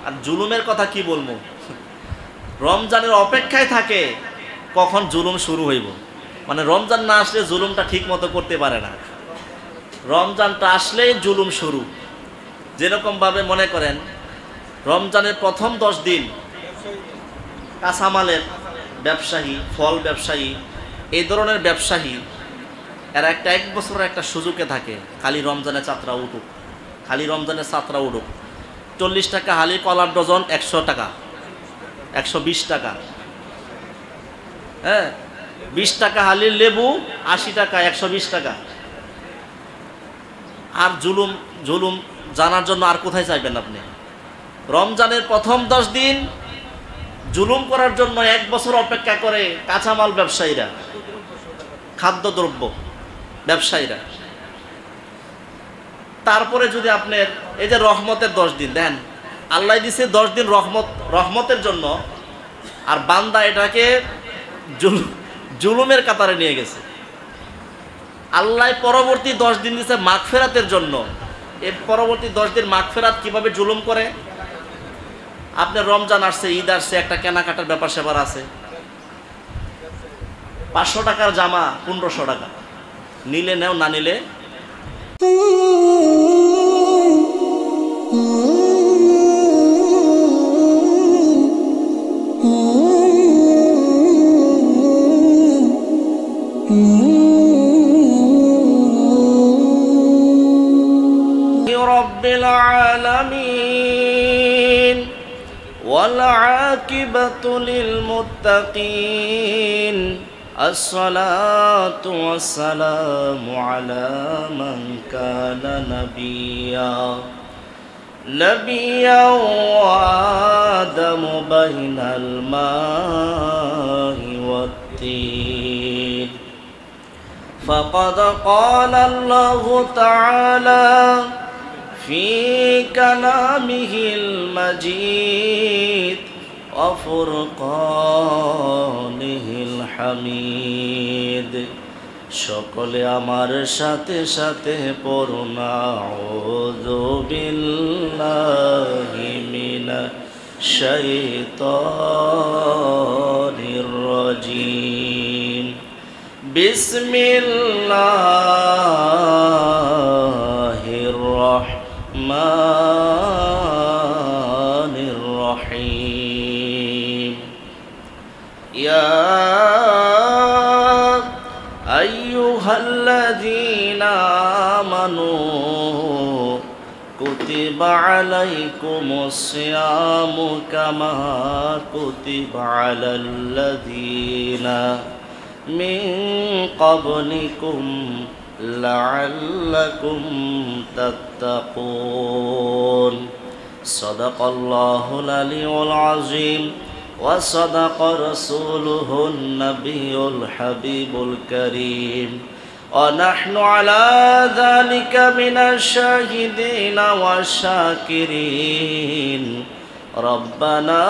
আর জুলুমের কথা কি বলবো, রমজানের অপেক্ষায় থাকে কখন জুলুম শুরু হইব। মানে রমজান না আসলে জুলুমটা ঠিক মতো করতে পারে না, রমজানটা আসলেই জুলুম শুরু। যেরকমভাবে মনে করেন রমজানের প্রথম 10 দিন কাঁচামালের ব্যবসায়ী, ফল ব্যবসায়ী, এই ধরনের ব্যবসায়ী এরা এক বছরের একটা সুযোগে থাকে, খালি রমজানে যাত্রা উঠুক, খালি রমজানের যাত্রা উঠুক। 40 টাকা হালি কলার ডজন 100 টাকা, 120 টাকা, হ্যাঁ 20 টাকা হালির লেবু 80 টাকা, 120 টাকা। আর জুলুম জুলুম জানার জন্য আর কোথায় চাইবেন আপনি? রমজানের প্রথম 10 দিন জুলুম করার জন্য 1 বছর অপেক্ষা করে কাঁচামাল ব্যবসায়ীরা, খাদ্যদ্রব্য ব্যবসায়ীরা। তারপরে যদি আপনার এই যে রহমতের 10 দিন দেন, আল্লাহ দিছে 10 দিন রহমতের জন্য, আর বান্দা এটাকে জুলুমের কাতারে নিয়ে গেছে। আল্লাহ পরবর্তী 10 দিন দিছে মাগফিরাতের জন্য। এই পরবর্তী 10 দিন মাগফিরাত কিভাবে জুলুম করে? আপনার রমজান আসছে, ঈদ আসছে, একটা কেনাকাটার ব্যাপার সেবার আছে, 500 টাকার জামা 1500 টাকা, নিলে নেও, না নিলে রব্বিল আলামিন ওয়াল আকিবাতু লিল মুত্তাকিন। الصلاة والسلام على من كان نبيا وآدم بين الماء والطين. فقد قال الله تعالى في كلامه المجيد وفرقانه الحميد. সকলে আমার সাথে সাথে পড়ুন আউযু বিল্লাহি মিনাশ শাইতানির রাজিম। বিসমিল্লাহির রাহমানির রহিম। ইয়া আইয়ুহাল্লাযীনা আমানু কুতিবা আলাইকুমুস সিয়ামু কামা কুতিবা আলাল্লাযীনা মিন ক্বাবলিকুম লাআল্লাকুম তাত্তাকুন। সাদাকাল্লাহুল আলিয়্যুল আযীম ওয়া সাদাকা রাসূলুহুন নাবিয়্যুল হাবিবুল কারীম। ওয়া নাহনু আলা যালিকা মিনাশ শাহিদিনা ওয়াশ শাকিরিন। রব্বানা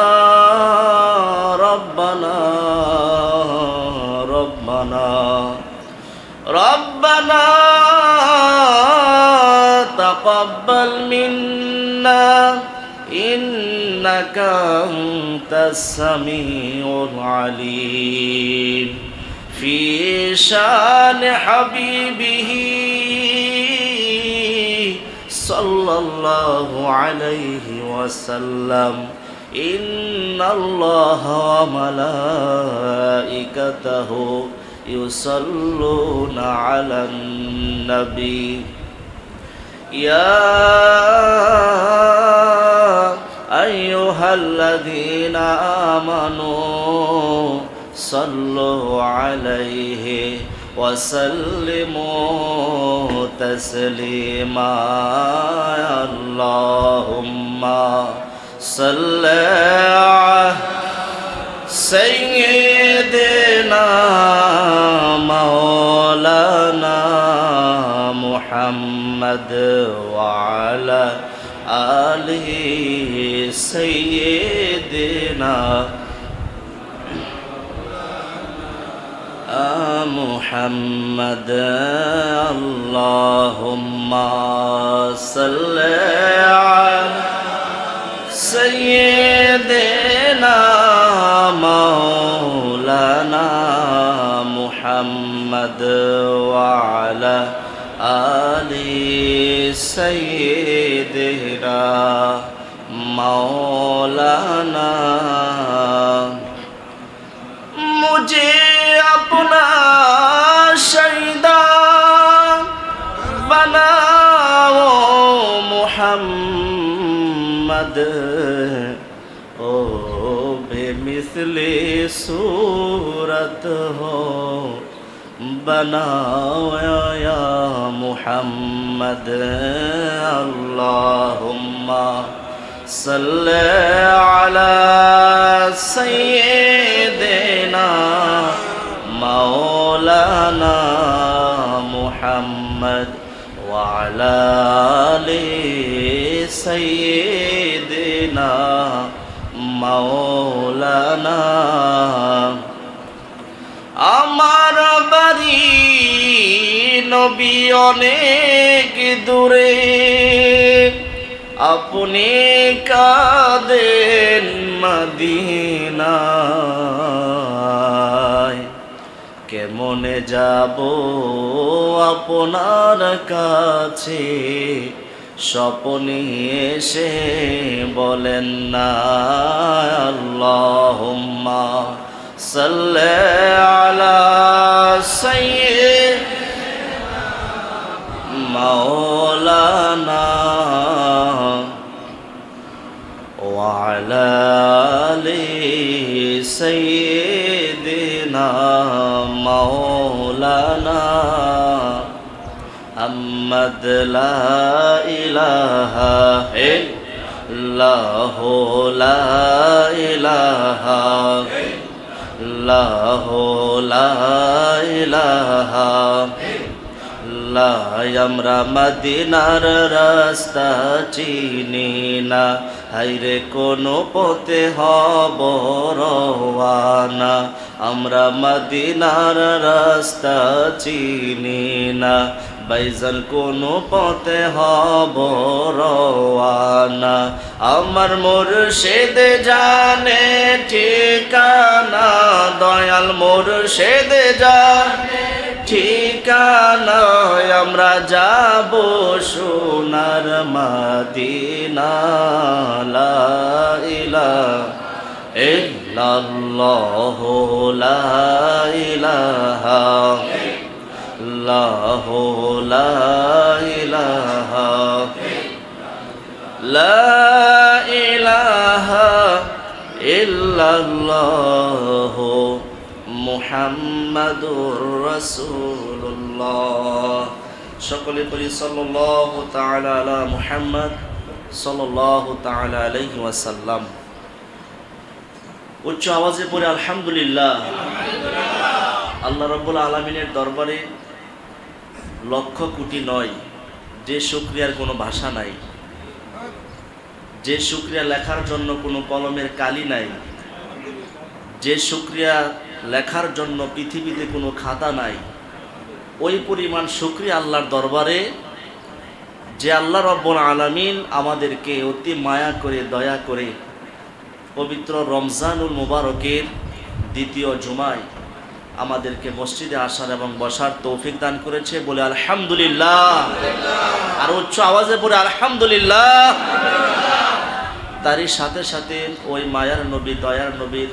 রব্বানা রব্বানা রব্বানা তাকাব্বাল মিন্না ইন্নাকা আনতাস সামিউল আলিম। ফি শান হাবিবিহি সাল্লাল্লাহু আলাইহি ওয়াসাল্লাম। ইন্নাল্লাহা ওয়া মালাইকাতাহু ইউসাল্লুনা আলান নবী। ইয়া আইয়ুহাল্লাযীনা আমানু সাল্লু আলাইহি ওয়া সাল্লিমু তাসলিমা। আল্লাহুম্মা সাল্লি আলা সাইয়্যিদিনা মাওলানা মুহাম্মদ ওয়া আলা আলি সাইয়্যিদিনা মুহাম্মদ। আল্লাহুম্মা সাল্লি আলা سيدنا مولانا محمد وعلى آل سيدنا مولانا मुझे अपना शहीदा बनाओ मुहम्मद ओ बेमिसले सूरत हो बनाओ या मुहम्मद अल्लाहुम्मा सल्ले अला सय्यिदिना मौलाना मुहम्मद व अला आलि सय्यिदिना मौलाना আমার বাড়ি নবী অনেক দূরে আপনি কাঁদেন মদিনায় কেমনে যাব আপনার কাছে স্বপ্নে এসে বলেন না আল্লাহুম্মা সাল্লি আলা সাইয়্যিদিনা মাওলানা ওয়া আলা আলি সাইয়্যিদিনা মাওলানা আহমদ লা ইলাহা ইল্লাল্লাহু লা ইলাহা ইল্লাল্লাহু লা ইলাহা ইল্লাল্লাহ আমরা মদিনার রাস্তা চিনি না হায়রে কোন পথে হব রওয়ানা আমরা মদিনার রাস্তা চিনি না বাইজান কোন পথে হব রওয়ানা আমার মুর্শিদ জানে ঠিকানা দয়াল মুর্শিদ জানে ঠিকানা আমরা যাব সোনার মদিনা লা ইলাহা ইল্লাল্লাহু লা ইলাহা ইল্লাল্লাহু লা ইলাহা লা ইলাহা ইল্লাল্লাহু মুহাম্মাদুর রাসূলুল্লাহ সকলে পড়ি সাল্লাল্লাহু তাআলা আলা মুহাম্মদ সাল্লাল্লাহু তাআলা আলাইহি ওয়াসাল্লাম উচ্চ আওয়াজে পড়ে আলহামদুলিল্লাহ আল্লাহ রাব্বুল আলামিনের দরবারে লক্ষ কোটি নয় যে শুকরিয়ার কোনো ভাষা নাই যে শুকরিয়া লেখার জন্য কোনো কলমের কালি নাই যে শুকরিয়া লেখার জন্য পৃথিবীতে কোনো খাতা নাই ওই পরিমাণ শুকরিয়া আল্লাহর দরবারে যে আল্লাহ রাব্বুল আলামিন আমাদেরকে অতি মায়া করে দয়া করে পবিত্র রমজানুল মুবারকের দ্বিতীয় জুমায় আমাদেরকে মসজিদে আসার এবং বসার তৌফিক দান করেছে বলে আলহামদুলিল্লাহ আর উচ্চ আওয়াজে পড়ে আলহামদুলিল্লাহ তারই সাথে সাথে ওই মায়ার নবী দয়ার নবীর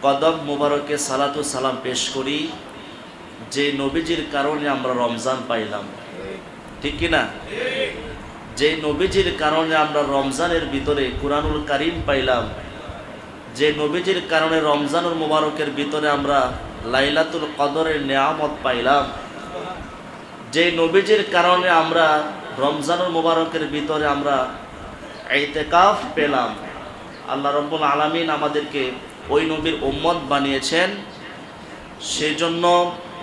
কদম মুবারকে সালাতু সালাম পেশ করি যে নবীজির কারণে আমরা রমজান পাইলাম ঠিক কি না যে নবীজির কারণে আমরা রমজানের ভিতরে কুরআনুল কারীম পাইলাম যে নবীজির কারণে রমজানুল মুবারকের ভিতরে আমরা লাইলাতুল কদরের নিয়ামত পাইলাম যে নবীজির কারণে আমরা রমজানুল মুবারকের ভিতরে আমরা ইতিকাফ পেলাম আল্লাহ রাব্বুল আলামিন আমাদেরকে ওই নবীর উম্মত বানিয়েছেন সেজন্য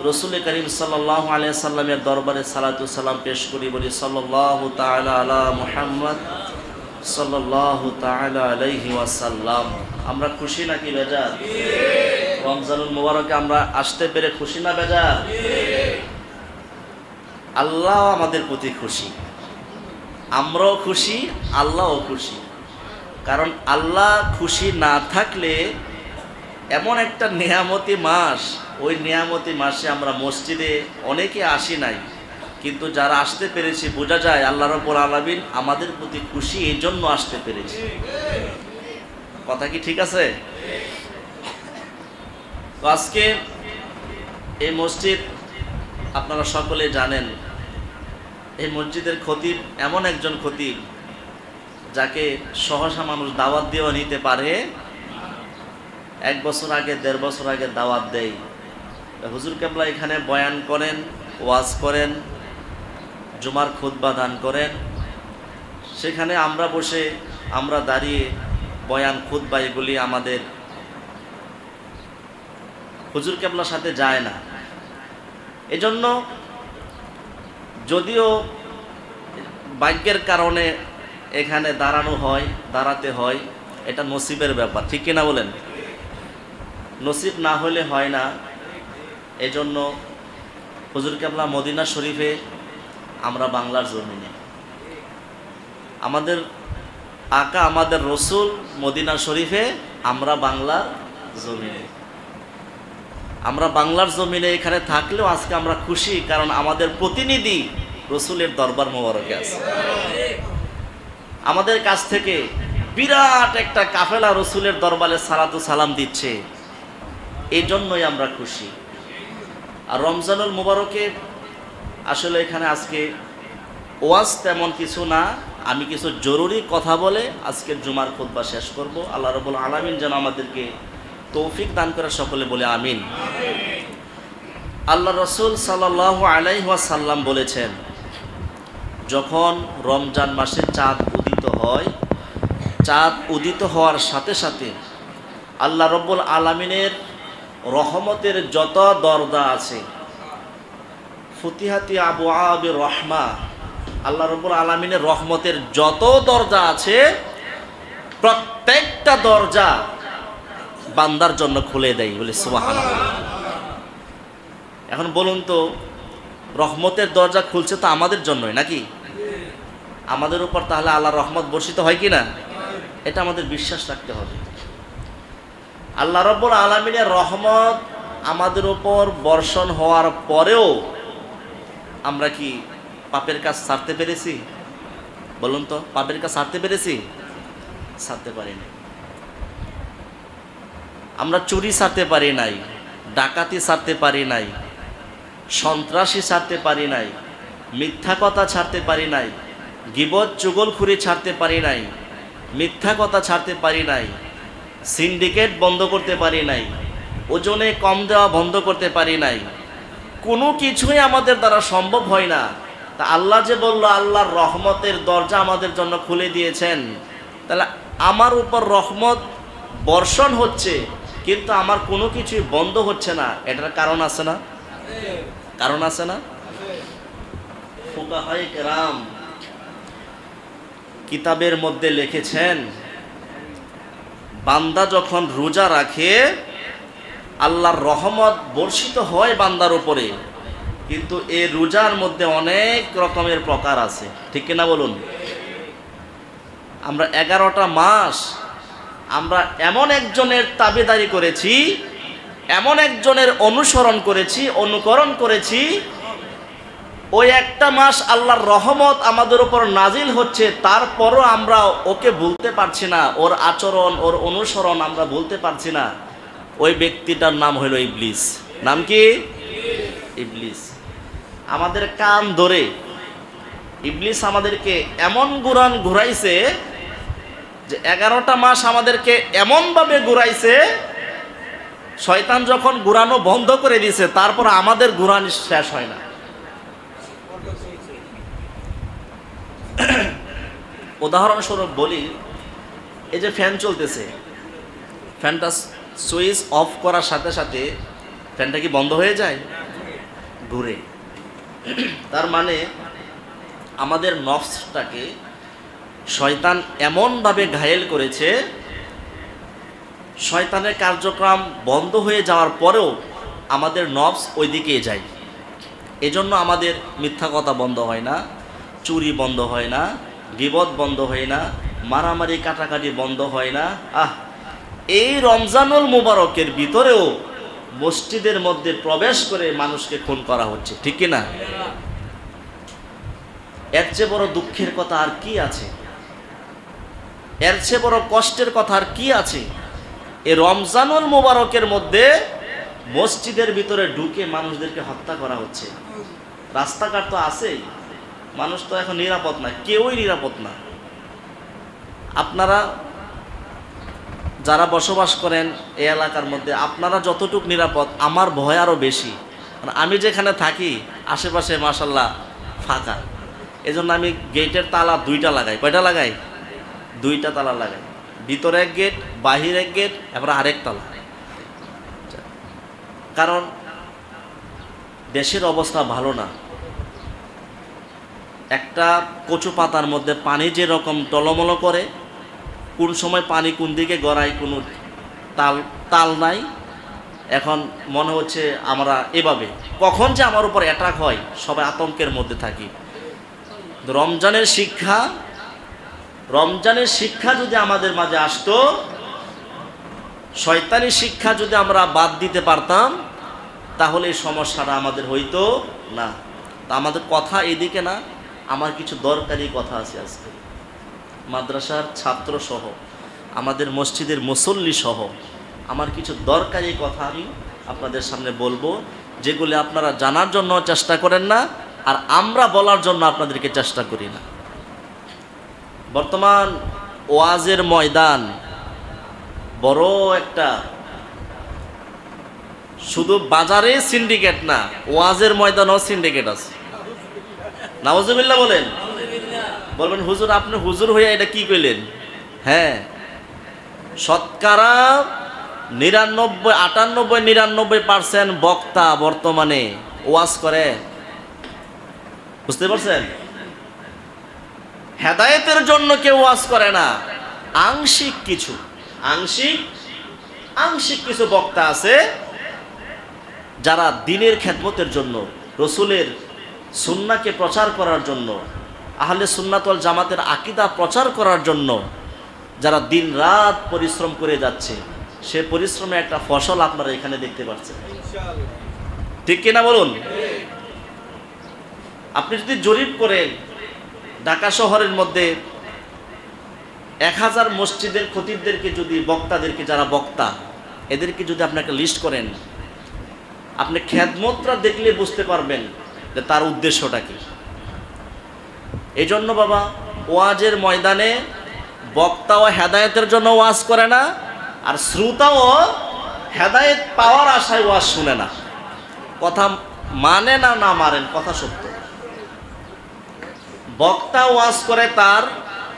রাসূল করিম সাল্লাল্লাহু আলাইহি সাল্লামের দরবারে সালাতু সালাম পেশ করি বলি সাল্লাল্লাহু তাআলা আলা মুহাম্মদ সাল্লাল্লাহু তাআলা আলাইহি ওয়াসাল্লাম আমরা খুশি নাকি বেজার রমজানুল মুবারকে আমরা আসতে পেরে খুশি না বেজার আল্লাহ আমাদের প্রতি খুশি আমরাও খুশি আল্লাহও খুশি কারণ আল্লাহ খুশি না থাকলে এমন একটা নেয়ামতি মাস, ওই নেয়ামতি মাসে আমরা মসজিদে অনেকে আসি নাই, কিন্তু যারা আসতে পেরেছি বোঝা যায় আল্লাহ রাব্বুল আলামিন আমাদের প্রতি খুশি, এই জন্য আসতে পেরেছি। কথা কি ঠিক আছে? তো আজকে এই মসজিদ আপনারা সকলে জানেন, এই মসজিদের খতিব এমন একজন খতিব যাকে সহসা মানুষ দাওয়াত দিয়েও নিতে পারে। 1 বছর আগে 1.5 বছর আগে দাওয়াত দেয়, হুজুর কেবলা এখানে বয়ান করেন, ওয়াজ করেন, জুমার খুতবা দান করেন। সেখানে আমরা বসে, আমরা দাঁড়িয়ে বয়ান খুতবা এগুলি আমাদের হুজুর কেবলার সাথে যায় না। এজন্য যদিও ভাগ্যের কারণে এখানে দাঁড়ানো হয়, দাঁড়াতে হয়, এটা নসিবের ব্যাপার, ঠিক কিনা বলেন? নসিব না হলে হয় না। এজন্য হুজুর কেবলা মদিনা শরীফে, আমরা বাংলার জমিনে, আমাদের আকা আমাদের রসুল মদিনা শরীফে, আমরা বাংলার জমিনে। আমরা বাংলার জমিনে এখানে থাকলেও আজকে আমরা খুশি, কারণ আমাদের প্রতিনিধি রসুলের দরবার মোবারকে আছে। আমাদের কাছ থেকে বিরাট একটা কাফেলা রসুলের দরবারে সালাতু সালাম দিচ্ছে, এই জন্যই আমরা খুশি। আর রমজানুল মুবারকে আসলে এখানে আজকে ওয়াজ তেমন কিছু না, আমি কিছু জরুরি কথা বলে আজকের জুমার খুতবা শেষ করব। আল্লাহ রাব্বুল আলামিন যেন আমাদেরকে তৌফিক দান করে, সকলে বলে আমিন। আল্লাহ রসুল সাল্লাল্লাহু আলাইহি ওয়াসাল্লাম বলেছেন, যখন রমজান মাসে চাঁদ উদিত হয়, চাঁদ উদিত হওয়ার সাথে সাথে আল্লাহ রাব্বুল আলামিনের রহমতের যত দরজা আছে, ফুতিহাতি আবওয়াবির রহমা, আল্লাহ রাব্বুল আলামিনের রহমতের যত দরজা আছে, প্রত্যেকটা দরজা বান্দার জন্য খুলে দেয়, বলে সুবহানাল্লাহ। এখন বলুন তো, রহমতের দরজা খুলছে তো আমাদের জন্যই নাকি? আমাদের উপর তাহলে আল্লাহর রহমত বর্ষিত হয় কি না? এটা আমাদের বিশ্বাস রাখতে হবে। আল্লাহ রাব্বুল আলামিনের রহমত আমাদের উপর বর্ষণ হওয়ার পরেও আমরা কি পাপের কাজ ছাড়তে পেরেছি? বলুন তো, পাপের কাজ ছাড়তে পেরেছি? ছাড়তে পারি নাই। আমরা চুরি ছাড়তে পারি নাই, ডাকাতি ছাড়তে পারি নাই, সন্ত্রাসী ছাড়তে পারি নাই, মিথ্যা কথা ছাড়তে পারি নাই, গীবত চুগলখুরি ছাড়তে পারি নাই, মিথ্যা কথা ছাড়তে পারি নাই, সিন্ডিকেট বন্ধ করতে পারি নাই, ওজনে কম দেওয়া বন্ধ করতে পারি নাই। কোনো কিছুই আমাদের দ্বারা সম্ভব হয় না। তা আল্লাহ যে বলল আল্লাহর রহমতের দরজা আমাদের জন্য খুলে দিয়েছেন, তাহলে আমার উপর রহমত বর্ষণ হচ্ছে, কিন্তু আমার কোনো কিছুই বন্ধ হচ্ছে না, এটার কারণ আছে না? কারণ আছে না? ফুকাহায়ে কেরাম কিতাবের মধ্যে লিখেছেন, বান্দা যখন রোজা রাখে আল্লাহর রহমত বর্ষিত হয় বান্দার উপরে, কিন্তু এই রোজার মধ্যে অনেক রকমের প্রকার আছে, ঠিক কিনা বলুন? আমরা 11টা মাস আমরা এমন একজনের তাবেদারি করেছি, এমন একজনের অনুসরণ করেছি, অনুকরণ করেছি, ওই একটা মাস আল্লাহর রহমত আমাদের উপর নাজিল হচ্ছে, তারপরও আমরা ওকে ভুলতে পারছি না, ওর আচরণ, ওর অনুসরণ আমরা ভুলতে পারছি না। ওই ব্যক্তিটার নাম হলো ইবলিস। নাম কি? ইবলিস। আমাদের কান ধরে ইবলিস আমাদেরকে এমন ঘুরাইছে যে 11টা মাস আমাদেরকে এমনভাবে ঘুরাইছে, শয়তান যখন ঘুরানো বন্ধ করে দিয়েছে, তারপর আমাদের ঘুরানো শেষ হয় না। উদাহরণস্বরূপ বলি, এই যে ফ্যান চলতেছে, ফ্যানটা সুইচ অফ করার সাথে সাথে ফ্যানটা কি বন্ধ হয়ে যায়? ঘুরে। তার মানে আমাদের নফসটাকে শয়তান এমনভাবে ঘায়েল করেছে, শয়তানের কার্যক্রম বন্ধ হয়ে যাওয়ার পরেও আমাদের নফস ওই দিকেই যায়। এজন্য আমাদের মিথ্যা কথা বন্ধ হয় না, চুরি বন্ধ হয় না, গীবত বন্ধ হয় না, মারামারি কাটাকাটি বন্ধ হয় না। এই রমজানুল মুবারকের ভিতরেও মসজিদের মধ্যে প্রবেশ করে মানুষকে খুন করা হচ্ছে, ঠিক কি না? এর চেয়ে বড় দুঃখের কথা আর কি আছে? এর চেয়ে বড় কষ্টের কথা আর কি আছে? এই রমজানুল মুবারকের মধ্যে মসজিদের ভিতরে ঢুকে মানুষদেরকে হত্যা করা হচ্ছে। রাস্তাঘাট তো আছেই, মানুষ তো এখন নিরাপদ না, কেউই নিরাপদ না। আপনারা যারা বসবাস করেন এই এলাকার মধ্যে, আপনারা যতটুকু নিরাপদ, আমার ভয় আরও বেশি। আমি যেখানে থাকি আশেপাশে মাশাল্লাহ ফাঁকা, এজন্য আমি গেটের তালা 2টা লাগাই। কয়টা লাগাই? 2টা তালা লাগাই। ভিতরে এক গেট, বাহির এক গেট, এবার আরেক তালা। কারণ দেশের অবস্থা ভালো না। একটা কচু পাতার মধ্যে পানি যেরকম টলমল করে, কোন সময় পানি কোন দিকে গড়ায় কোনো তাল নাই। এখন মনে হচ্ছে আমরা এভাবে কখন যে আমার উপর অ্যাটাক হয়, সবাই আতঙ্কের মধ্যে থাকি। রমজানের শিক্ষা যদি আমাদের মাঝে আসতো, শয়তানি শিক্ষা যদি আমরা বাদ দিতে পারতাম, তাহলে এই সমস্যাটা আমাদের হইতো না। তা আমাদের কথা এদিকে না, আমার কিছু দরকারি কথা আছে আজকে। মাদ্রাসার ছাত্র সহ, আমাদের মসজিদের মুসল্লি সহ আমার কিছু দরকারি কথা আমি আপনাদের সামনে বলবো, যেগুলি আপনারা জানার জন্য চেষ্টা করেন না, আর আমরা বলার জন্য আপনাদেরকে চেষ্টা করি না। বর্তমান ওয়াজের ময়দান বড় একটা, শুধু বাজারে সিন্ডিকেট না, ওয়াজের ময়দানও সিন্ডিকেট আছে। নাউজুবিল্লাহ বলেন। বলবেন হুজুর আপনি হুজুর হইয়া এটা কি কইলেন? হ্যাঁ, শতকরা 99-98-99% বক্তা বর্তমানে ওয়াজ করে, বুঝতে পারছেন? হেদায়েতের জন্য কেউ ওয়াজ করে না। আংশিক কিছু বক্তা আছে যারা দ্বীনের খেদমতের জন্য, রসুলের সুন্নাহকে প্রচার করার জন্য, আহলে সুন্নাত ওয়াল জামাতের আকীদা প্রচার করার জন্য যারা দিন রাত পরিশ্রম করে যাচ্ছে, সে পরিশ্রমে একটা ফসল আপনারা এখানে দেখতে পাচ্ছেন, ঠিক কিনা বলুন? আপনি যদি জরিপ করেন, ঢাকা শহরের মধ্যে 1000 মসজিদের খতিবদেরকে যদি, বক্তাদেরকে, যারা বক্তা, এদেরকে যদি আপনি একটা লিস্ট করেন, আপনি খেদমতরা দেখলে বুঝতে পারবেন যে তার উদ্দেশ্যটা কি। এই জন্য বাবা, ওয়াজের ময়দানে বক্তাও হেদায়েতের জন্য ওয়াজ করে না, আর শ্রোতাও হেদায়েত পাওয়ার আশায় ওয়াজ শুনে না। কথা মানে না, না মারেন, কথা সত্য। বক্তা ওয়াজ করে তার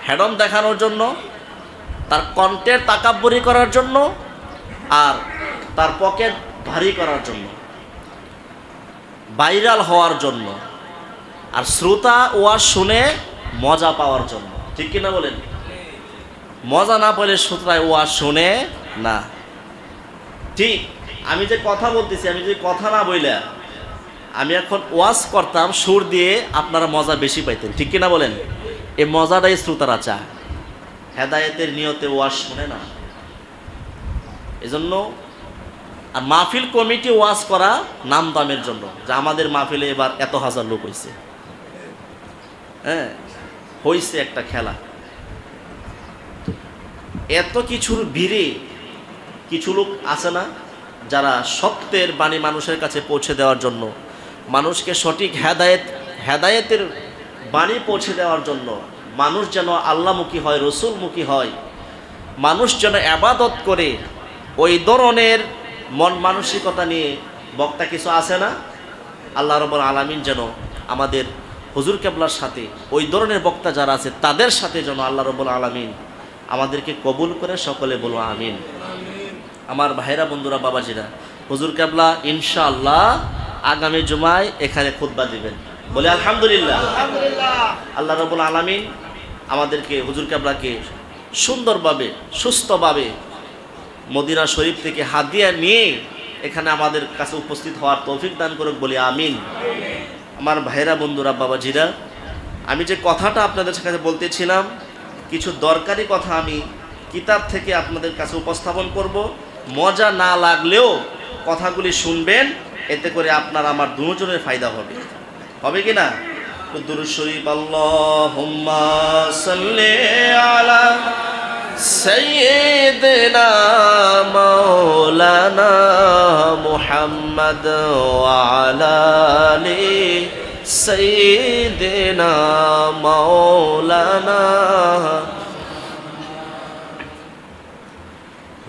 হেডম দেখানোর জন্য, তার কণ্ঠের তাকাব্বুরি করার জন্য, আর তার পকেট ভারী করার জন্য, ভাইরাল হওয়ার জন্য। আর শ্রোতা ওয়াজ শুনে মজা পাওয়ার জন্য, ঠিক কিনা বলেন? মজা না পেলে শ্রোতায় ওয়াজ শুনে না। ঠিক, আমি যে কথা বলতেছি, আমি যদি কথা না বইলা আমি এখন ওয়াজ করতাম সুর দিয়ে, আপনারা মজা বেশি পাইতেন, ঠিক কিনা বলেন? এই মজাটাই শ্রোতারা চায়, হেদায়েতের নিয়তে ওয়াজ শুনে না। এজন্য আর মাহফিল কমিটি ওয়াজ করা নাম দামের জন্য, যে আমাদের মাহফিলে এবার এত হাজার লোক হয়েছে। হ্যাঁ, হয়েছে একটা খেলা। এত কিছুর ভিড়ে কিছু লোক আছে না, যারা সত্যের বাণী মানুষের কাছে পৌঁছে দেওয়ার জন্য, মানুষকে সঠিক হেদায়েতের বাণী পৌঁছে দেওয়ার জন্য, মানুষ যেন আল্লাহমুখী হয়, রসুলমুখী হয়, মানুষ যেন ইবাদত করে, ওই ধরনের মন মানসিকতা নিয়ে বক্তা কিছু আছে না। আল্লাহ রাব্বুল আলামিন যেন আমাদের হুজুর কেবলার সাথে, ওই ধরনের বক্তা যারা আছে তাদের সাথে যেন আল্লাহ রাব্বুল আলামিন আমাদেরকে কবুল করে, সকলে বলো আমিন। আমার ভাইরা, বন্ধুরা, বাবাজিরা, হুজুর কেবলা ইনশাআল্লাহ আগামী জুমায় এখানে খুতবা দিবেন, বলে আলহামদুলিল্লাহ। আল্লাহ রাব্বুল আলামিন আমাদেরকে, হুজুর কেবলাকে সুন্দরভাবে, সুস্থভাবে মদিনা শরীফ থেকে হাদিয়া নিয়ে এখানে আমাদের কাছে উপস্থিত হওয়ার তৌফিক দান করুক, বলি আমিন। আমার ভাইরা, বন্ধুরা, বাবাজিরা, আমি যে কথাটা আপনাদের কাছে বলতেছিলাম, কিছু দরকারি কথা আমি কিতাব থেকে আপনাদের কাছে উপস্থাপন করব। মজা না লাগলেও কথাগুলি শুনবেন, এতে করে আপনার আমার দুজনের ফায়দা হবে। হবে কি না? দুরূদ শরীফ আল্লাহুম্মা সাল্লি আলা সাইয়্যিদিনা মাওলানা মুহাম্মদ ওয়া আলা আলি সাইয়্যিদিনা মাওলানা।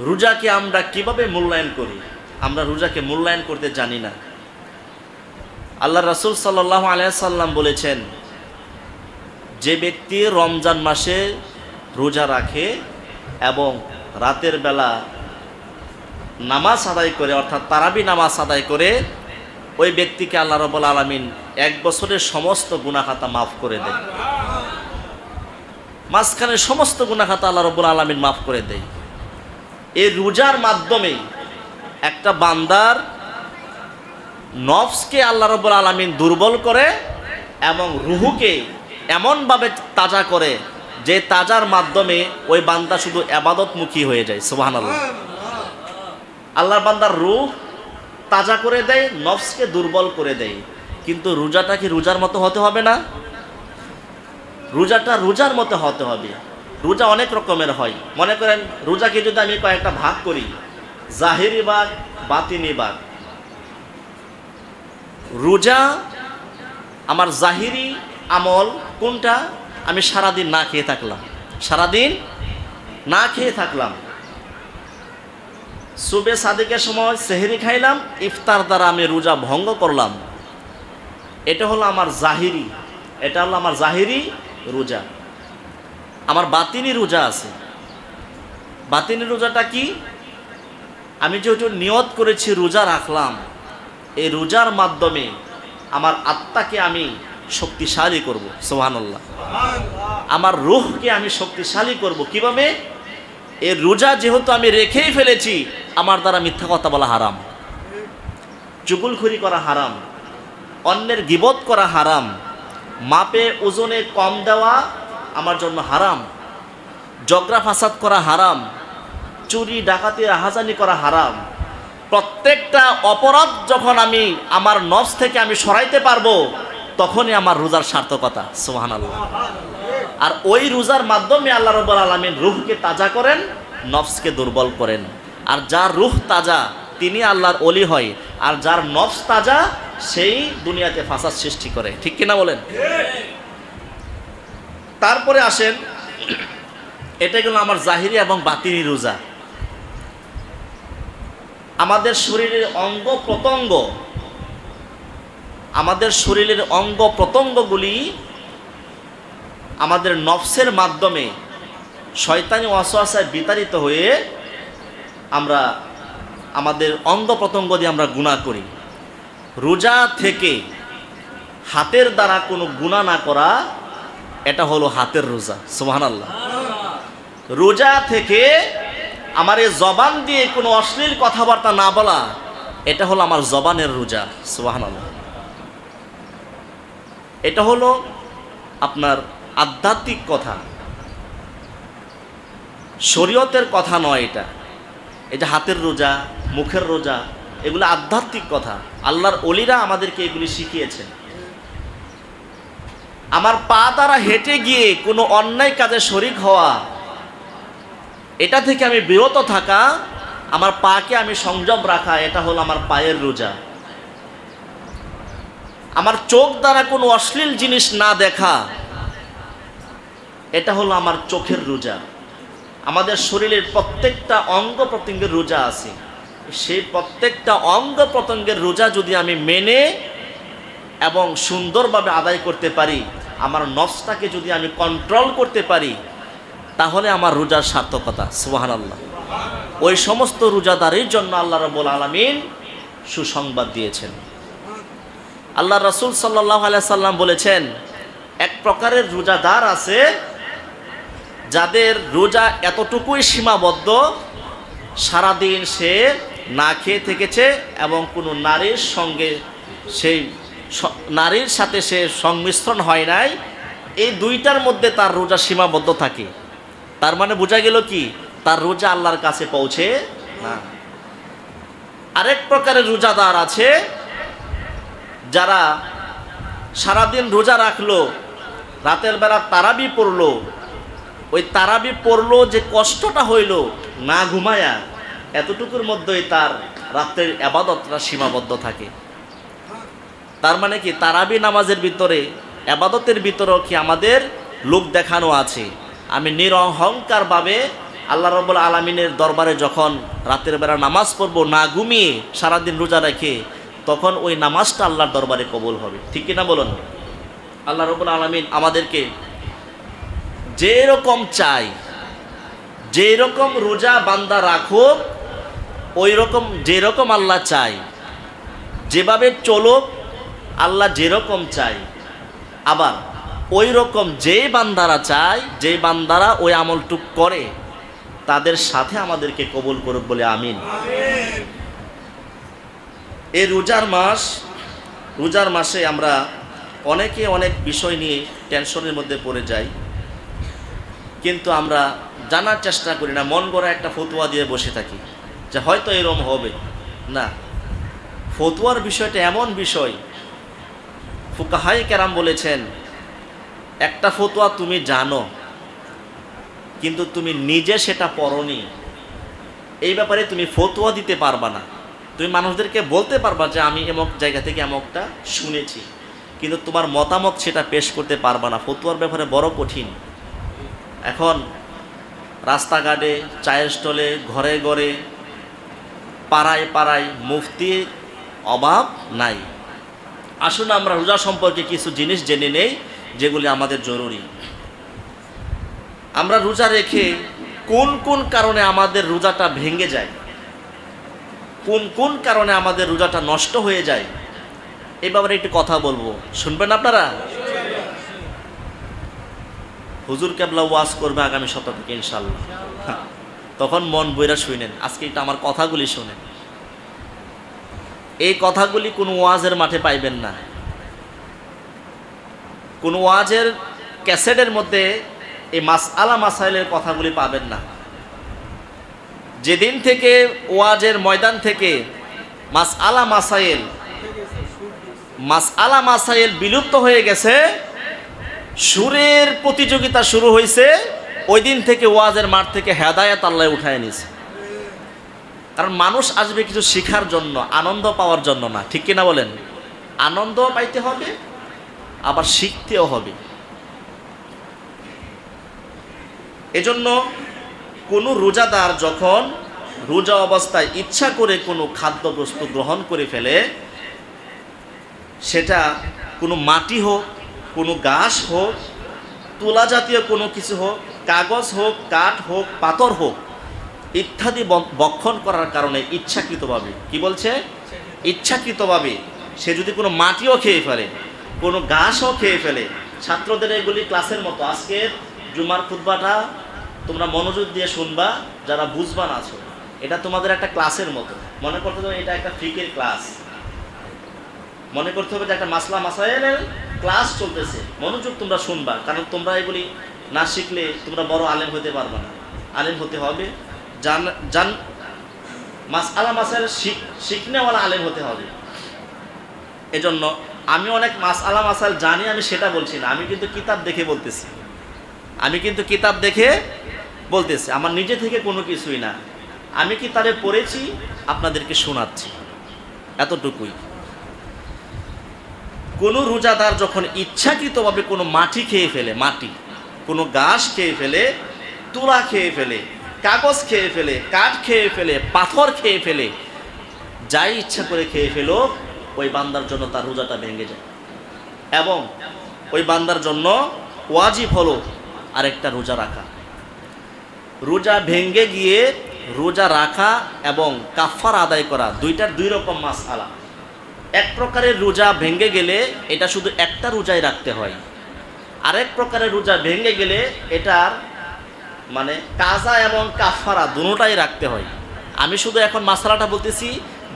রোজাকে আমরা কিভাবে মূল্যায়ন করি? আমরা রোজাকে মূল্যায়ন করতে জানি না। আল্লাহ রাসূল সাল্লাল্লাহু আলাইহি সাল্লাম বলেছেন, যে ব্যক্তি রমজান মাসে রোজা রাখে এবং রাতের বেলা নামাজ আদায় করে, অর্থাৎ তারাবি নামাজ আদায় করে, ওই ব্যক্তিকে আল্লাহ রাব্বুল আলামিন 1 বছরের সমস্ত গুনাহ খাতা মাফ করে দেয়। মাঝখানে সমস্ত গুনাহ খাতা আল্লাহ রাব্বুল আলামিন মাফ করে দেয়। এই রোজার মাধ্যমে একটা বান্দার নফসকে আল্লাহ রাব্বুল আলামিন দুর্বল করে এবং রুহুকে এমনভাবে তাজা করে যে তাজার মাধ্যমে ওই বান্দা শুধু ইবাদতমুখী হয়ে যায়। সুবহানাল্লাহ। আল্লাহর বান্দার রূহ তাজা করে দেয়, নফসকে দুর্বল করে দেয়। কিন্তু রোজাটা কি রোজার মতো হতে হবে না? রোজাটা রোজার মতো হতে হবে। রোজা অনেক রকমের হয়। মনে করেন রোজাকে যদি আমি কয়েকটা ভাগ করি, জাহিরি ভাগ, বাতিনি ভাগ। রোজা আমার জাহিরি আমল কোনটা? আমি সারাদিন না খেয়ে থাকলাম, সারাদিন না খেয়ে থাকলাম, সুবে সাদিকের সময় সেহরি খাইলাম, ইফতার দ্বারা আমি রোজা ভঙ্গ করলাম। এটা হলো আমার জাহিরি, এটা হলো আমার জাহিরি রোজা। আমার বাতিনি রোজা আছে। বাতিনি রোজাটা কি? আমি যেহেতু নিয়ত করেছি রোজা রাখলাম, এই রোজার মাধ্যমে আমার আত্মাকে আমি শক্তিশালী করব। সুবহানাল্লাহ। আমার রূহকে আমি শক্তিশালী করব। কিভাবে? এই রোজা যেহেতু আমি রেখেই ফেলেছি, আমার দ্বারা মিথ্যা কথা বলা হারাম, চুগলখড়ি করা হারাম, অন্যের গীবত করা হারাম, মাপে ওজনে কম দেওয়া আমার জন্য হারাম, ঝগড়া ফাসাদ করা হারাম, চুরি ডাকাতি রাহাজানি করা হারাম। প্রত্যেকটা অপরাধ যখন আমি আমার নফস থেকে আমি সরাইতে পারবো, তখনই আমার রোজার সার্থকতা। সুবহানাল্লাহ। আর ওই রোজার মাধ্যমে আল্লাহ রাব্বুল আলামিন রূহকে তাজা করেন, নফসকে দুর্বল করেন। আর যার রূহ তাজা তিনি আল্লাহর ওলি হয়, আর যার নফস তাজা সেই দুনিয়াতে ফাসাদ সৃষ্টি করে। ঠিক কিনা বলেন? তারপরে আসেন, এটা গেল আমার জাহিরি এবং বাতিনি রোজা। আমাদের শরীরের অঙ্গ প্রত্যঙ্গ, আমাদের শরীরের অঙ্গ প্রত্যঙ্গগুলি আমাদের নফসের মাধ্যমে শয়তানি ওয়াসওয়াসায় বিতাড়িত হয়ে আমরা আমাদের অঙ্গ প্রত্যঙ্গ দিয়ে আমরা গুনাহ করি। রোজা থেকে হাতের দ্বারা কোনো গুনাহ না করা, এটা হলো হাতের রোজা। সুবহানাল্লাহ। রোজা থেকে আমার এই জবান দিয়ে কোনো অশ্লীল কথাবার্তা না বলা, এটা হলো আমার জবানের রোজা। সুবহানাল্লাহ। এটা হলো আপনার আধ্যাত্মিক কথা, শরীয়তের কথা নয়। এটা হাতের রোজা, মুখের রোজা, এগুলো আধ্যাত্মিক কথা। আল্লাহর ওলিরা আমাদেরকে এগুলি শিখিয়েছেন। আমার পা দ্বারা হেঁটে গিয়ে কোনো অন্যায় কাজে শরীক হওয়া, এটা থেকে আমি বিরত থাকা, আমার পাকে আমি সংযম রাখা, এটা হলো আমার পায়ের রোজা। আমার চোখ দ্বারা কোনো অশ্লীল জিনিস না দেখা, এটা হলো আমার চোখের রোজা। আমাদের শরীরের প্রত্যেকটা অঙ্গ প্রত্যঙ্গের রোজা আছে। সেই প্রত্যেকটা অঙ্গ প্রত্যঙ্গের রোজা যদি আমি মেনে এবং সুন্দরভাবে আদায় করতে পারি, আমার নফসটাকে যদি আমি কন্ট্রোল করতে পারি, তাহলে আমার রোজার সার্থকতা। সুবহানাল্লাহ। ওই সমস্ত রোজাদারের জন্য আল্লাহ রাব্বুল আলামিন সুসংবাদ দিয়েছেন। আল্লাহ রাসূল সাল্লাল্লাহু আলাইহি সাল্লাম বলেছেন, এক প্রকারের রোজাদার আছে যাদের রোজা এতটুকুই সীমাবদ্ধ, সারাদিন সে না খেয়ে থেকেছে এবং কোনো নারীর সঙ্গে সেই নারীর সাথে সে সংমিশ্রণ হয় নাই। এই দুইটার মধ্যে তার রোজা সীমাবদ্ধ থাকে। তার মানে বোঝা গেল কি, তার রোজা আল্লাহর কাছে পৌঁছে না। আরেক প্রকারের রোজাদার আছে যারা সারাদিন রোজা রাখলো, রাতের বেলা তারাবি পড়লো, ওই তারাবি পড়লো যে কষ্টটা হইল না ঘুমায়া, এতটুকুর মধ্যেই তার রাত্রের আবাদতটা সীমাবদ্ধ থাকে। তার মানে কি, তারাবি নামাজের ভিতরে আবাদতের ভিতরেও কি আমাদের লোক দেখানো আছে। আমি নিরহংকারভাবে আল্লাহ রাব্বুল আলামিনের দরবারে যখন রাতের বেলা নামাজ পড়বো না ঘুমিয়ে সারাদিন রোজা রেখে, তখন ওই নামাজটা আল্লাহর দরবারে কবুল হবে। ঠিক কিনা বলুন? আল্লাহ রাব্বুল আলামিন আমাদেরকে যেরকম চাই, যেরকম রোজা বান্দা রাখুক, ওই রকম যেরকম আল্লাহ চাই, যেভাবে চলুক আল্লাহ যেরকম চাই, আবার ওই রকম যেই বান্দারা চায়, যেই বান্দারা ওই আমলটুক করে, তাদের সাথে আমাদেরকে কবুল করুক বলে আমিন। এই রোজার মাস, রোজার মাসে আমরা অনেকে অনেক বিষয় নিয়ে টেনশনের মধ্যে পড়ে যাই, কিন্তু আমরা জানার চেষ্টা করি না, মন গড়া একটা ফতুয়া দিয়ে বসে থাকি যে হয়তো এরকম হবে না। ফতুয়ার বিষয়টা এমন বিষয়, ফুকাহায়ে কেরাম বলেছেন, একটা ফতুয়া তুমি জানো কিন্তু তুমি নিজে সেটা পড়নি, এই ব্যাপারে তুমি ফতুয়া দিতে পারবা না। তুমি মানুষদেরকে বলতে পারবা যে আমি এমক জায়গা থেকে এমকটা শুনেছি, কিন্তু তোমার মতামত সেটা পেশ করতে পারবা না। ফতুয়ার ব্যাপারে বড় কঠিন। এখন রাস্তাঘাটে, চায়ের স্টলে, ঘরে ঘরে, পাড়ায় পাড়ায় মুফতির অভাব নাই। আসুন আমরা রোজা সম্পর্কে কিছু জিনিস জেনে নেই যেগুলি আমাদের জরুরি। আমরা রোজা রেখে কোন কোন কারণে আমাদের রোজাটা ভেঙে যায়, কোন কোন কারণে আমাদের রোজাটা নষ্ট হয়ে যায়, এই ব্যাপারে একটু কথা বলবো, শুনবেন আপনারা? হুজুর কেবলা ওয়াজ করবে আগামী সপ্তাহ থেকে ইনশাল্লাহ, তখন মন বইরা শুনেন। আজকে এটা আমার কথাগুলি শুনেন। এই কথাগুলি কোনো ওয়াজের মাঠে পাইবেন না, কোন ওয়াজের ক্যাসেটের মধ্যে এই মাসআলা মাসাইলের কথাগুলি পাবেন না। যেদিন থেকে ওয়াজের ময়দান থেকে মাসআলা মাসাইল বিলুপ্ত হয়ে গেছে, সুরের প্রতিযোগিতা শুরু হয়েছে, ওই দিন থেকে ওয়াজের মাঠ থেকে হেদায়েত আল্লাহ উঠায় নিয়েছে। কারণ মানুষ আসবে কিছু শিখার জন্য, আনন্দ পাওয়ার জন্য না। ঠিক কিনা বলেন? আনন্দ পাইতে হবে, আবার শিখতেও হবে। এজন্য কোনো রোজাদার যখন রোজা অবস্থায় ইচ্ছা করে কোনো খাদ্যবস্তু গ্রহণ করে ফেলে, সেটা কোনো মাটি হোক, কোনো ঘাস হোক, তুলা জাতীয় কোনো কিছু হোক, কাগজ হোক, কাঠ হোক, পাথর হোক, ইত্যাদি ভক্ষণ করার কারণে ইচ্ছাকৃতভাবে, কি বলছে, ইচ্ছাকৃতভাবে সে যদি কোনো মাটিও খেয়ে ফেলে, কোনো ঘাসও খেয়ে ফেলে, ছাত্রদের এগুলি ক্লাসের মতো, আজকের জুমার খুতবাটা তোমরা মনোযোগ দিয়ে শুনবা, যারা বুঝবান আছো, এটা তোমাদের একটা ক্লাসের মতো মনে করতে হবে। এটা একটা ফিকের ক্লাস মনে করতে হবে যে একটা মাসলা মাসাইলের ক্লাস চলতেছে, মনোযোগ তোমরা শুনবা। কারণ তোমরা এগুলি না শিখলে তোমরা বড় আলেম হতে পারবে না। আলেম হতে হবে জান মাসআলা মাসাইল শিখনেওয়ালা আলেম হতে হবে। এজন্য আমি অনেক মাসআলা মাসাইল জানি, আমি সেটা বলছি না, আমি কিন্তু কিতাব দেখে বলতেছি, আমার নিজে থেকে কোনো কিছুই না, আমি কিতাবে পড়েছি, আপনাদেরকে শোনাচ্ছি, এতটুকুই। কোনো রোজাদার যখন ইচ্ছাকৃতভাবে কোনো মাটি খেয়ে ফেলে, মাটি, কোনো ঘাস খেয়ে ফেলে, তুলা খেয়ে ফেলে, কাগজ খেয়ে ফেলে, কাঠ খেয়ে ফেলে, পাথর খেয়ে ফেলে, যাই ইচ্ছা করে খেয়ে ফেলো, ওই বান্দার জন্য তার রোজাটা ভেঙে যায়। এবং ওই বান্দার জন্য ওয়াজিব হলো আরেকটা রোজা রাখা। রোজা ভেঙে গিয়ে রোজা রাখা এবং কাফারা আদায় করা, দুইটার দুই রকম মাসআলা। এক প্রকারের রোজা ভেঙে গেলে এটা শুধু একটা রোজাই রাখতে হয়, আরেক প্রকারের রোজা ভেঙে গেলে এটার মানে কাজা এবং কাফারা দুটোটাই রাখতে হয়। আমি শুধু এখন মাসআলাটা বলতেছি,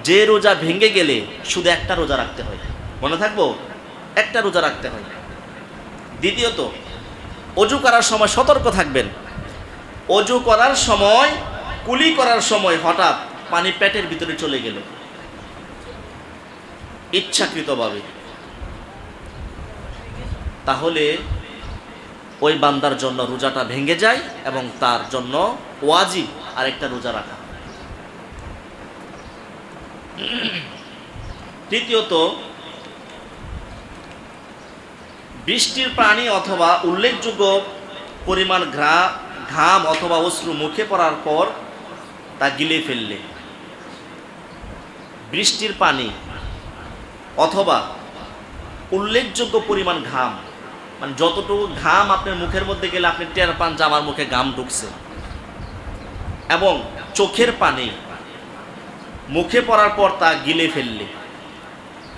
যে রোজা ভেঙে গেলে শুধু একটা রোজা রাখতে হয়, মনে থাকবো, একটা রোজা রাখতে হয়। দ্বিতীয়ত, অজু করার সময় সতর্ক থাকবেন। অজু করার সময়, কুলি করার সময় হঠাৎ পানি পেটের ভিতরে চলে গেল ইচ্ছাকৃতভাবে, তাহলে ওই বান্দার জন্য রোজাটা ভেঙে যায় এবং তার জন্য ওয়াজিব আরেকটা রোজা রাখা। তৃতীয়ত, বৃষ্টির পানি অথবা উল্লেখযোগ্য পরিমাণ ঘাম অথবা অশ্রু মুখে পড়ার পর তা গিলে ফেললে, বৃষ্টির পানি অথবা উল্লেখযোগ্য পরিমাণ ঘাম, মানে যতটুকু ঘাম আপনার মুখের মধ্যে গেলে আপনি টের পান যে আমার মুখে ঘাম ঢুকছে, এবং চোখের পানি মুখে পড়ার পর তা গিলে ফেললে,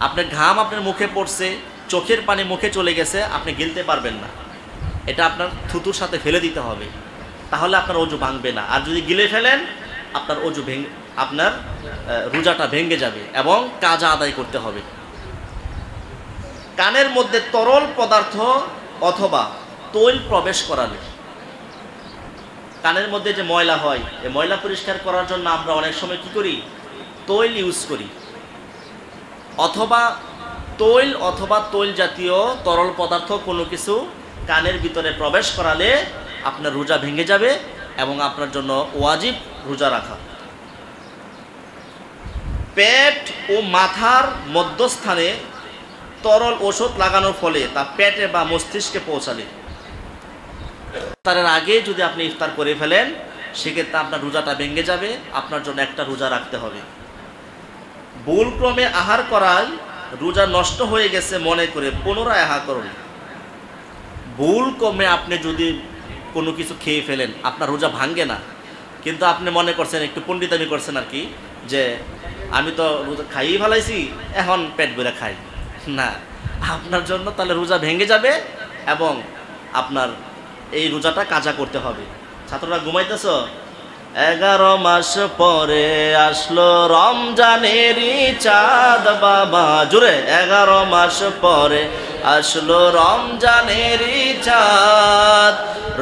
আপনার ঘাম আপনার মুখে পড়ছে, চোখের পানি মুখে চলে গেছে, আপনি গিলতে পারবেন না, এটা আপনার থুতুর সাথে ফেলে দিতে হবে, তাহলে আপনার অজু ভাঙবে না। আর যদি গিলে ফেলেন আপনার অজু আপনার রোজাটা ভেঙে যাবে এবং কাজা আদায় করতে হবে। কানের মধ্যে তরল পদার্থ অথবা তৈল প্রবেশ করালে, কানের মধ্যে যে ময়লা হয়, এই ময়লা পরিষ্কার করার জন্য আমরা অনেক সময় কি করি, তৈল ইউজ করি, অথবা তৈল জাতীয় তরল পদার্থ কোনো কিছু কানের ভিতরে প্রবেশ করালে আপনার রোজা ভেঙে যাবে এবং আপনার জন্য ওয়াজিব রোজা রাখা। পেট ও মাথার মধ্যস্থানে তরল ওষুধ লাগানোর ফলে তা পেটে বা মস্তিষ্কে পৌঁছালে, ইফতারের আগে যদি আপনি ইফতার করে ফেলেন সেক্ষেত্রে আপনার রোজাটা ভেঙে যাবে, আপনার জন্য একটা রোজা রাখতে হবে। ভুলক্রমে আহার করায় রোজা নষ্ট হয়ে গেছে মনে করে পুনরায় আহার করুন। ভুলক্রমে আপনি যদি কোনো কিছু খেয়ে ফেলেন আপনার রোজা ভাঙে না, কিন্তু আপনি মনে করছেন একটু পণ্ডিতামি করছেন আর কি, যে আমি তো রোজা খাইয়ে ফেলাইছি এখন পেট ভরে খাই না, আপনার জন্য তাহলে রোজা ভেঙে যাবে এবং আপনার এই রোজাটা কাজা করতে হবে। ছাত্ররা ঘুমাইতেছ? 11 মাস পরে আসলো রমজানেরই চাঁদ বাবা, জুড়ে 11 মাস পরে আসলো রমজানেরই চাঁদ,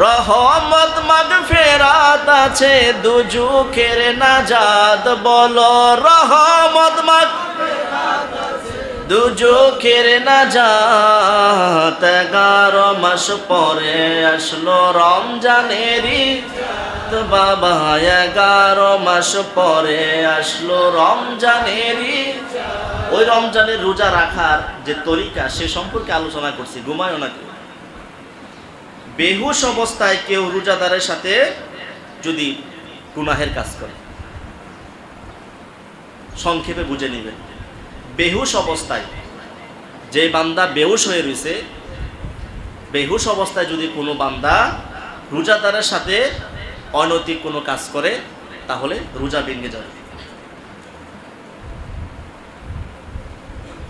রহমত মাগফিরাত আছে দুজুখের নাজাত, বলো রহমত মাগফিরাত আছে দুজুখের নাজাত, 11 মাস পরে আসলো রমজানেরই বাবা, 11 মাস পরে আসলো রমজানেরই। ওই রমজানের রোজা রাখার যে তরিকা সে সম্পর্কে আলোচনা করছি, ঘুমায় না কেউ। বেহুশ অবস্থায় কেউ রোজাদারের সাথে যদি গুনাহের কাজ করে, সংক্ষেপে বুঝে নেবেন, বেহুশ অবস্থায় যে বান্দা বেহুশ হয়ে রয়েছে, বেহুশ অবস্থায় যদি কোনো বান্দা রোজাদারের সাথে অনৈতিক কোনো কাজ করে তাহলে রোজা ভেঙে যাবে।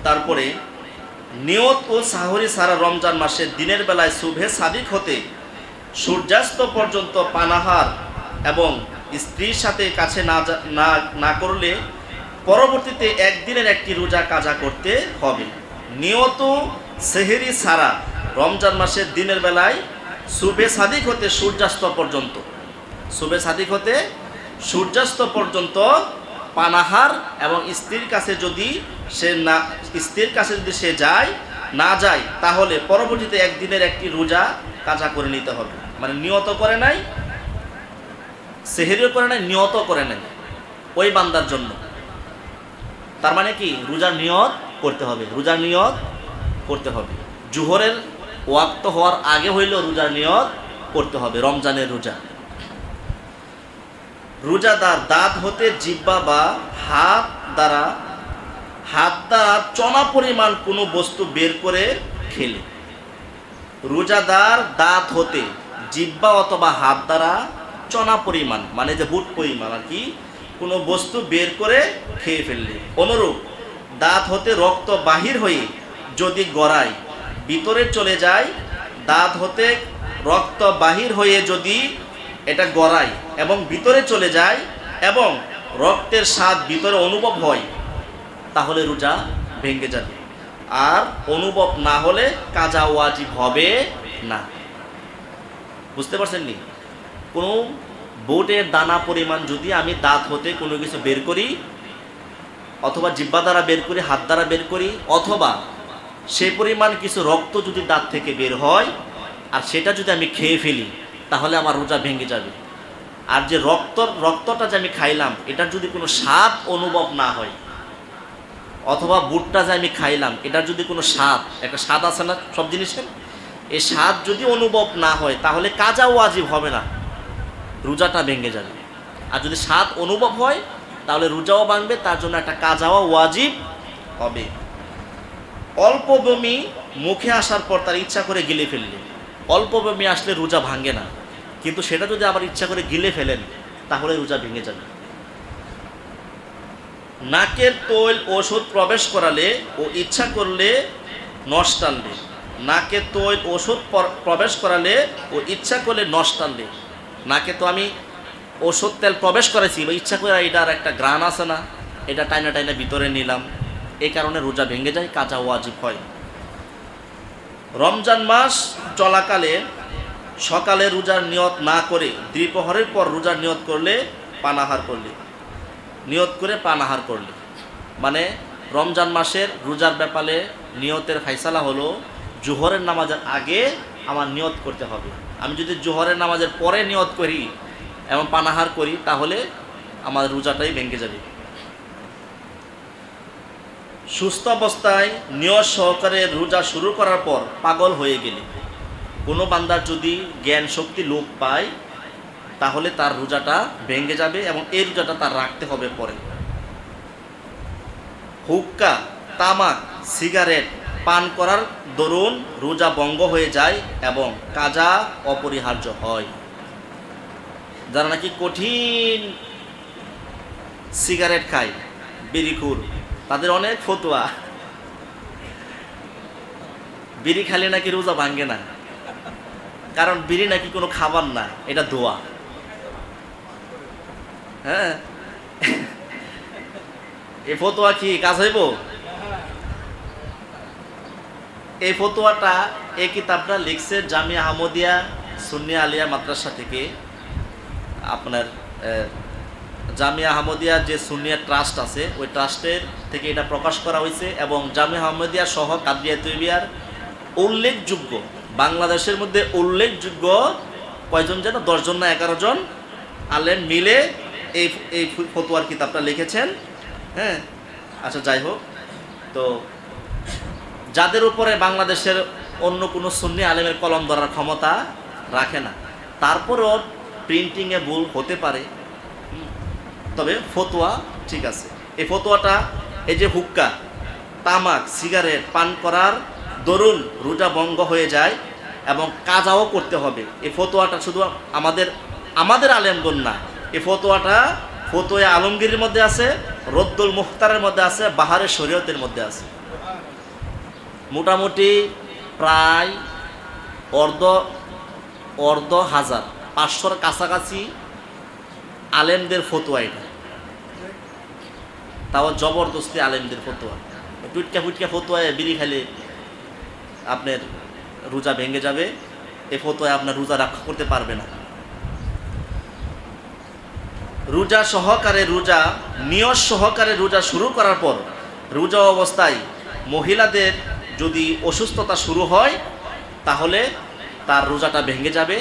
তারপরে নিয়ত ও সাহরি সারা রমজান মাসের দিনের বেলায় সুবহে সাদিক হতে সূর্যাস্ত পর্যন্ত পানাহার এবং স্ত্রীর সাথে কাছে না করলে পরবর্তীতে একদিনের একটি রোজা কাজা করতে হবে। নিয়ত সেহরি সারা রমজান মাসের দিনের বেলায় সুবহে সাদিক হতে সূর্যাস্ত পর্যন্ত, সুবহে সাদিক হতে সূর্যাস্ত পর্যন্ত পানাহার এবং স্ত্রীর কাছে যদি সে না যায় তাহলে পরবর্তীতে একদিনের একটি রোজা কাজা করে নিতে হবে। মানে নিয়ত করে নাই, সেহরিও করে নাই, নিয়ত করে নাই ওই বান্দার জন্য। তার মানে কি, রোজার নিয়ত করতে হবে, রোজার নিয়ত করতে হবে। জোহরের ওয়াক্ত হওয়ার আগে হইলেও রোজার নিয়ত করতে হবে, রমজানের রোজা। রোজাদার দাঁত হতে জিহ্বা বা হাত দ্বারা চনা পরিমাণ কোনো বস্তু বের করে খেলে, রোজাদার দাঁত হতে জিহ্বা অথবা হাত দ্বারা চনা পরিমাণ মানে যে বুট পরিমাণ আর কি কোনো বস্তু বের করে খেয়ে ফেললে, অনুরূপ দাঁত হতে রক্ত বাহির হয়ে যদি গড়ায় ভিতরে চলে যায়, দাঁত হতে রক্ত বাহির হয়ে যদি এটা গড়ায় এবং ভিতরে চলে যায় এবং রক্তের স্বাদ ভিতরে অনুভব হয় তাহলে রোজা ভেঙে যাবে। আর অনুভব না হলে কাজা ওয়াজিব হবে না। বুঝতে পারছেন নি? কোনো বুটের দানা পরিমাণ যদি আমি দাঁত হতে কোনো কিছু বের করি, অথবা জিহ্বা দ্বারা বের করি, হাত দ্বারা বের করি, অথবা সেই পরিমাণ কিছু রক্ত যদি দাঁত থেকে বের হয় আর সেটা যদি আমি খেয়ে ফেলি, তাহলে আমার রোজা ভেঙে যাবে। আর যে রক্তটা যে আমি খাইলাম, এটার যদি কোনো স্বাদ অনুভব না হয়, অথবা বুটটা যে আমি খাইলাম এটার যদি কোনো স্বাদ, একটা স্বাদ আছে না সব জিনিসের, এই স্বাদ যদি অনুভব না হয় তাহলে কাজা ওয়াজিব হবে না, রোজাটা ভেঙে যাবে। আর যদি স্বাদ অনুভব হয় তাহলে রোজাও ভাঙবে, তার জন্য একটা কাজাও ওয়াজিব হবে। অল্প বমি মুখে আসার পর তার ইচ্ছা করে গিলে ফেললে, অল্প বমি আসলে রোজা ভাঙে না, কিন্তু সেটা যদি আবার ইচ্ছা করে গিলে ফেলেন তাহলে রোজা ভেঙে যাবে। নাকের তৈল ওষুধ প্রবেশ করালে ও ইচ্ছা করলে নস টানলে, নাকের তৈল ওষুধ প্রবেশ করালে ও ইচ্ছা করলে নস টানলে, নাকে তো আমি ওষুধ তেল প্রবেশ করেছি বা ইচ্ছা করে এটার একটা গ্রান আছে না, এটা টাইনা টাইনা ভিতরে নিলাম, এই কারণে রোজা ভেঙে যায়, কাজা ওয়াজিব হয়। রমজান মাস চলাকালে সকালে রোজার নিয়ত না করে দ্বিপ্রহরের পর রোজার নিয়ত করলে, পানাহার করলে, নিয়ত করে পানাহার করলে, মানে রমজান মাসের রোজার ব্যাপারে নিয়তের ফাইসালা হলো জোহরের নামাজের আগে আমার নিয়ত করতে হবে। আমি যদি জোহরের নামাজের পরে নিয়ত করি এবং পানাহার করি তাহলে আমার রোজাটাই ভেঙে যাবে। সুস্থ অবস্থায় নিয়ত সহকারে রোজা শুরু করার পর পাগল হয়ে গেলে, কোনো বান্দার যদি জ্ঞান শক্তি লোপ পায় তাহলে তার রোজাটা ভেঙে যাবে এবং এই রোজাটা তার রাখতে হবে পরে। হুক্কা, তামাক, সিগারেট পান করার দরুন রোজা ভঙ্গ হয়ে যায় এবং কাজা অপরিহার্য হয়। যারা নাকি কঠিন সিগারেট খায়, বিড়িখুর, তাদের অনেক ফতোয়া, বিড়ি খালে নাকি রোজা ভাঙ্গে না, কারণ বিড়ি নাকি কোনো খাবার না, এটা দোয়া। হ্যাঁ, এই ফতোয়া কি কাজ হইব? এই ফতোয়াটা, এই কিতাবটা লিখছে জামিয়া আহমদিয়া সুন্নিয়া আলিয়া মাদ্রাসা থেকে। আপনার জামিয়া আহমদিয়া যে সুন্নিয়া ট্রাস্ট আছে ওই ট্রাস্টের থেকে এটা প্রকাশ করা হয়েছে এবং জামিয়া আহমদিয়া সহ কাদরিয়া তৈবিয়ার উল্লেখযোগ্য, বাংলাদেশের মধ্যে উল্লেখযোগ্য কয়জন যেন 10 জন না 11 জন আলেম মিলে এই ফতোয়ার কিতাবটা লিখেছেন। হ্যাঁ, আচ্ছা যাই হোক, তো যাদের উপরে বাংলাদেশের অন্য কোনো সুন্নি আলেমের কলম ধরার ক্ষমতা রাখে না, তারপরেও প্রিন্টিংয়ে ভুল হতে পারে, তবে ফতোয়া ঠিক আছে। এই ফতোয়াটা, এই যে হুক্কা, তামাক, সিগারেট পান করার দরুন রোজা ভঙ্গ হয়ে যায় এবং কাজাও করতে হবে, এই ফতোয়াটা শুধু আমাদের আলেমগণ না, এই ফতোয়াটা ফতোয়া আলমগীরের মধ্যে আছে, রদ্দুল মুখতারের মধ্যে আছে, বাহারের শরীয়তের মধ্যে আছে। মোটামুটি প্রায় অর্ধ হাজার, 500-র কাছাকাছি আলেমদের ফতোয়া এটা, তাও জবরদস্তি আলেমদের ফতোয়া। টুটকা ফুটকা ফতোয়ায় বিড়ি খাইলে আপনার রোজা ভেঙে যাবে, এই ফতোয়ায় আপনার রোজা রক্ষা করতে পারবে না। রোজা সহকারে রোজা, নিয়ত সহকারে রোজা শুরু করার পর রোজা অবস্থায় মহিলাদের যদি অসুস্থতা শুরু হয় তাহলে তার রোজাটা ভেঙে যাবে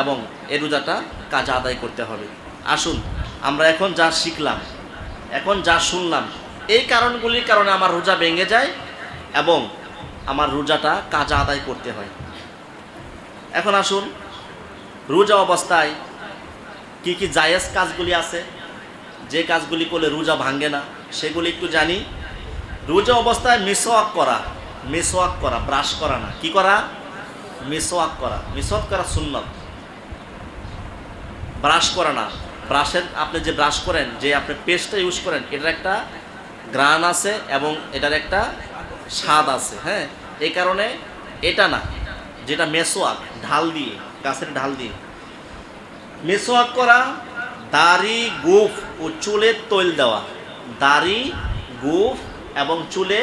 এবং এই রোজাটা কাজা আদায় করতে হবে। আসুন আমরা এখন যা শিখলাম, এখন যা শুনলাম, এই কারণগুলির কারণে আমার রোজা ভেঙে যায় এবং আমার রোজাটা কাজা আদায় করতে হয়। এখন আসুন রোজা অবস্থায় কি কি জায়েজ কাজগুলি আছে, যে কাজগুলি করলে রোজা ভাঙে না সেগুলি একটু জানি। রোজা অবস্থায় মিসওয়াক করা, ব্রাশ করা না, কি করা? মিসওয়াক করা সুন্নত, ব্রাশ করা না। ব্রাশের, আপনি যে ব্রাশ করেন, যে আপনি পেস্টটা ইউজ করেন, এটার একটা গ্রান আছে এবং এটার একটা স্বাদ আছে। হ্যাঁ, এই কারণে এটা না, যেটা মেসওয়াক, ঢাল দিয়ে, গাছের ঢাল দিয়ে মেসওয়াক করা। দাড়ি, গোঁফ ও চুলে তেল দেওয়া, দাড়ি, গোঁফ এবং চুলে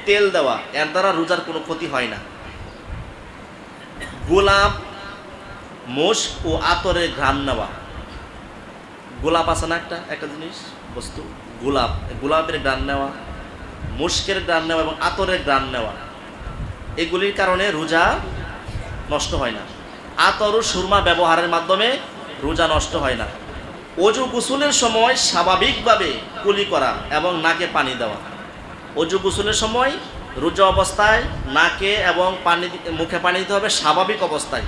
তেল দেওয়া, এর দ্বারা রোজার কোনো ক্ষতি হয় না। গোলাপ, মুস্ক ও আতরের ঘ্রাণ নেওয়া, গোলাপ আছে না, একটা জিনিস বস্তু, গোলাপ, গোলাপের গ্রান নেওয়া, মুশকের গ্রান নেওয়া এবং আতরের গ্রান নেওয়া, এগুলির কারণে রোজা নষ্ট হয় না। আতর ও সুরমা ব্যবহারের মাধ্যমে রোজা নষ্ট হয় না। অজু গোসলের সময় স্বাভাবিকভাবে কুলি করা এবং নাকে পানি দেওয়া। অজু গোসলের সময় রোজা অবস্থায় নাকে এবং মুখে পানি দিতে হবে স্বাভাবিক অবস্থায়,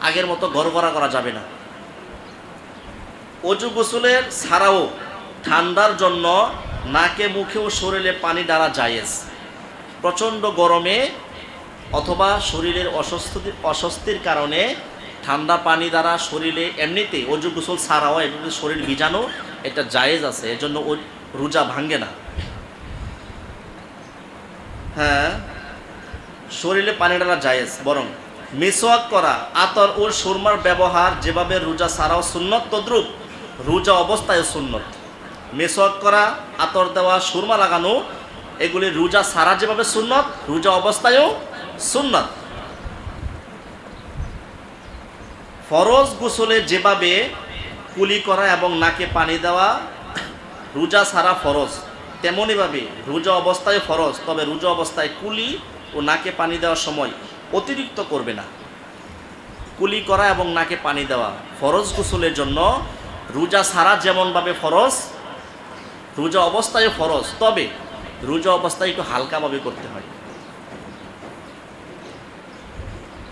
আগের মতো গড়গড়া করা যাবে না। অজু গোসলের ছাড়াও ঠান্ডার জন্য নাকে মুখে ও শরীরে পানি দ্বারা জায়েজ। প্রচণ্ড গরমে অথবা শরীরের অস্বস্তির কারণে ঠান্ডা পানি দ্বারা শরীরে এমনিতে অজু গোসল ছাড়াও এমনি শরীর ভিজানো এটা জায়েজ আছে, এজন্য রোজা ভাঙ্গে না। হ্যাঁ, শরীরে পানি দ্বারা জায়েজ, বরং মিসওয়াক করা, আতর ও সুরমার ব্যবহার যেভাবে রোজা ছাড়াও সুন্নত, তদ্রূপ রোজা অবস্থায় সুন্নত। মিসওয়াক করা, আতর দেওয়া, সুরমা লাগানো এগুলি রোজা ছাড়া যেভাবে সুন্নত, রোজা অবস্থায়ও সুন্নত। ফরজ গোসলে যেভাবে কুলি করা এবং নাকে পানি দেওয়া রোজা ছাড়া ফরজ, তেমনইভাবে রোজা অবস্থায় ফরজ, তবে রোজা অবস্থায় কুলি ও নাকে পানি দেওয়ার সময় অতিরিক্ত করবে না। কুলি করা এবং নাকে পানি দেওয়া ফরজ গোসলের জন্য রোজা ছাড়া যেমনভাবে ফরজ, রোজা অবস্থায় ফরজ, তবে রোজা অবস্থায় একটু হালকাভাবে করতে হয়,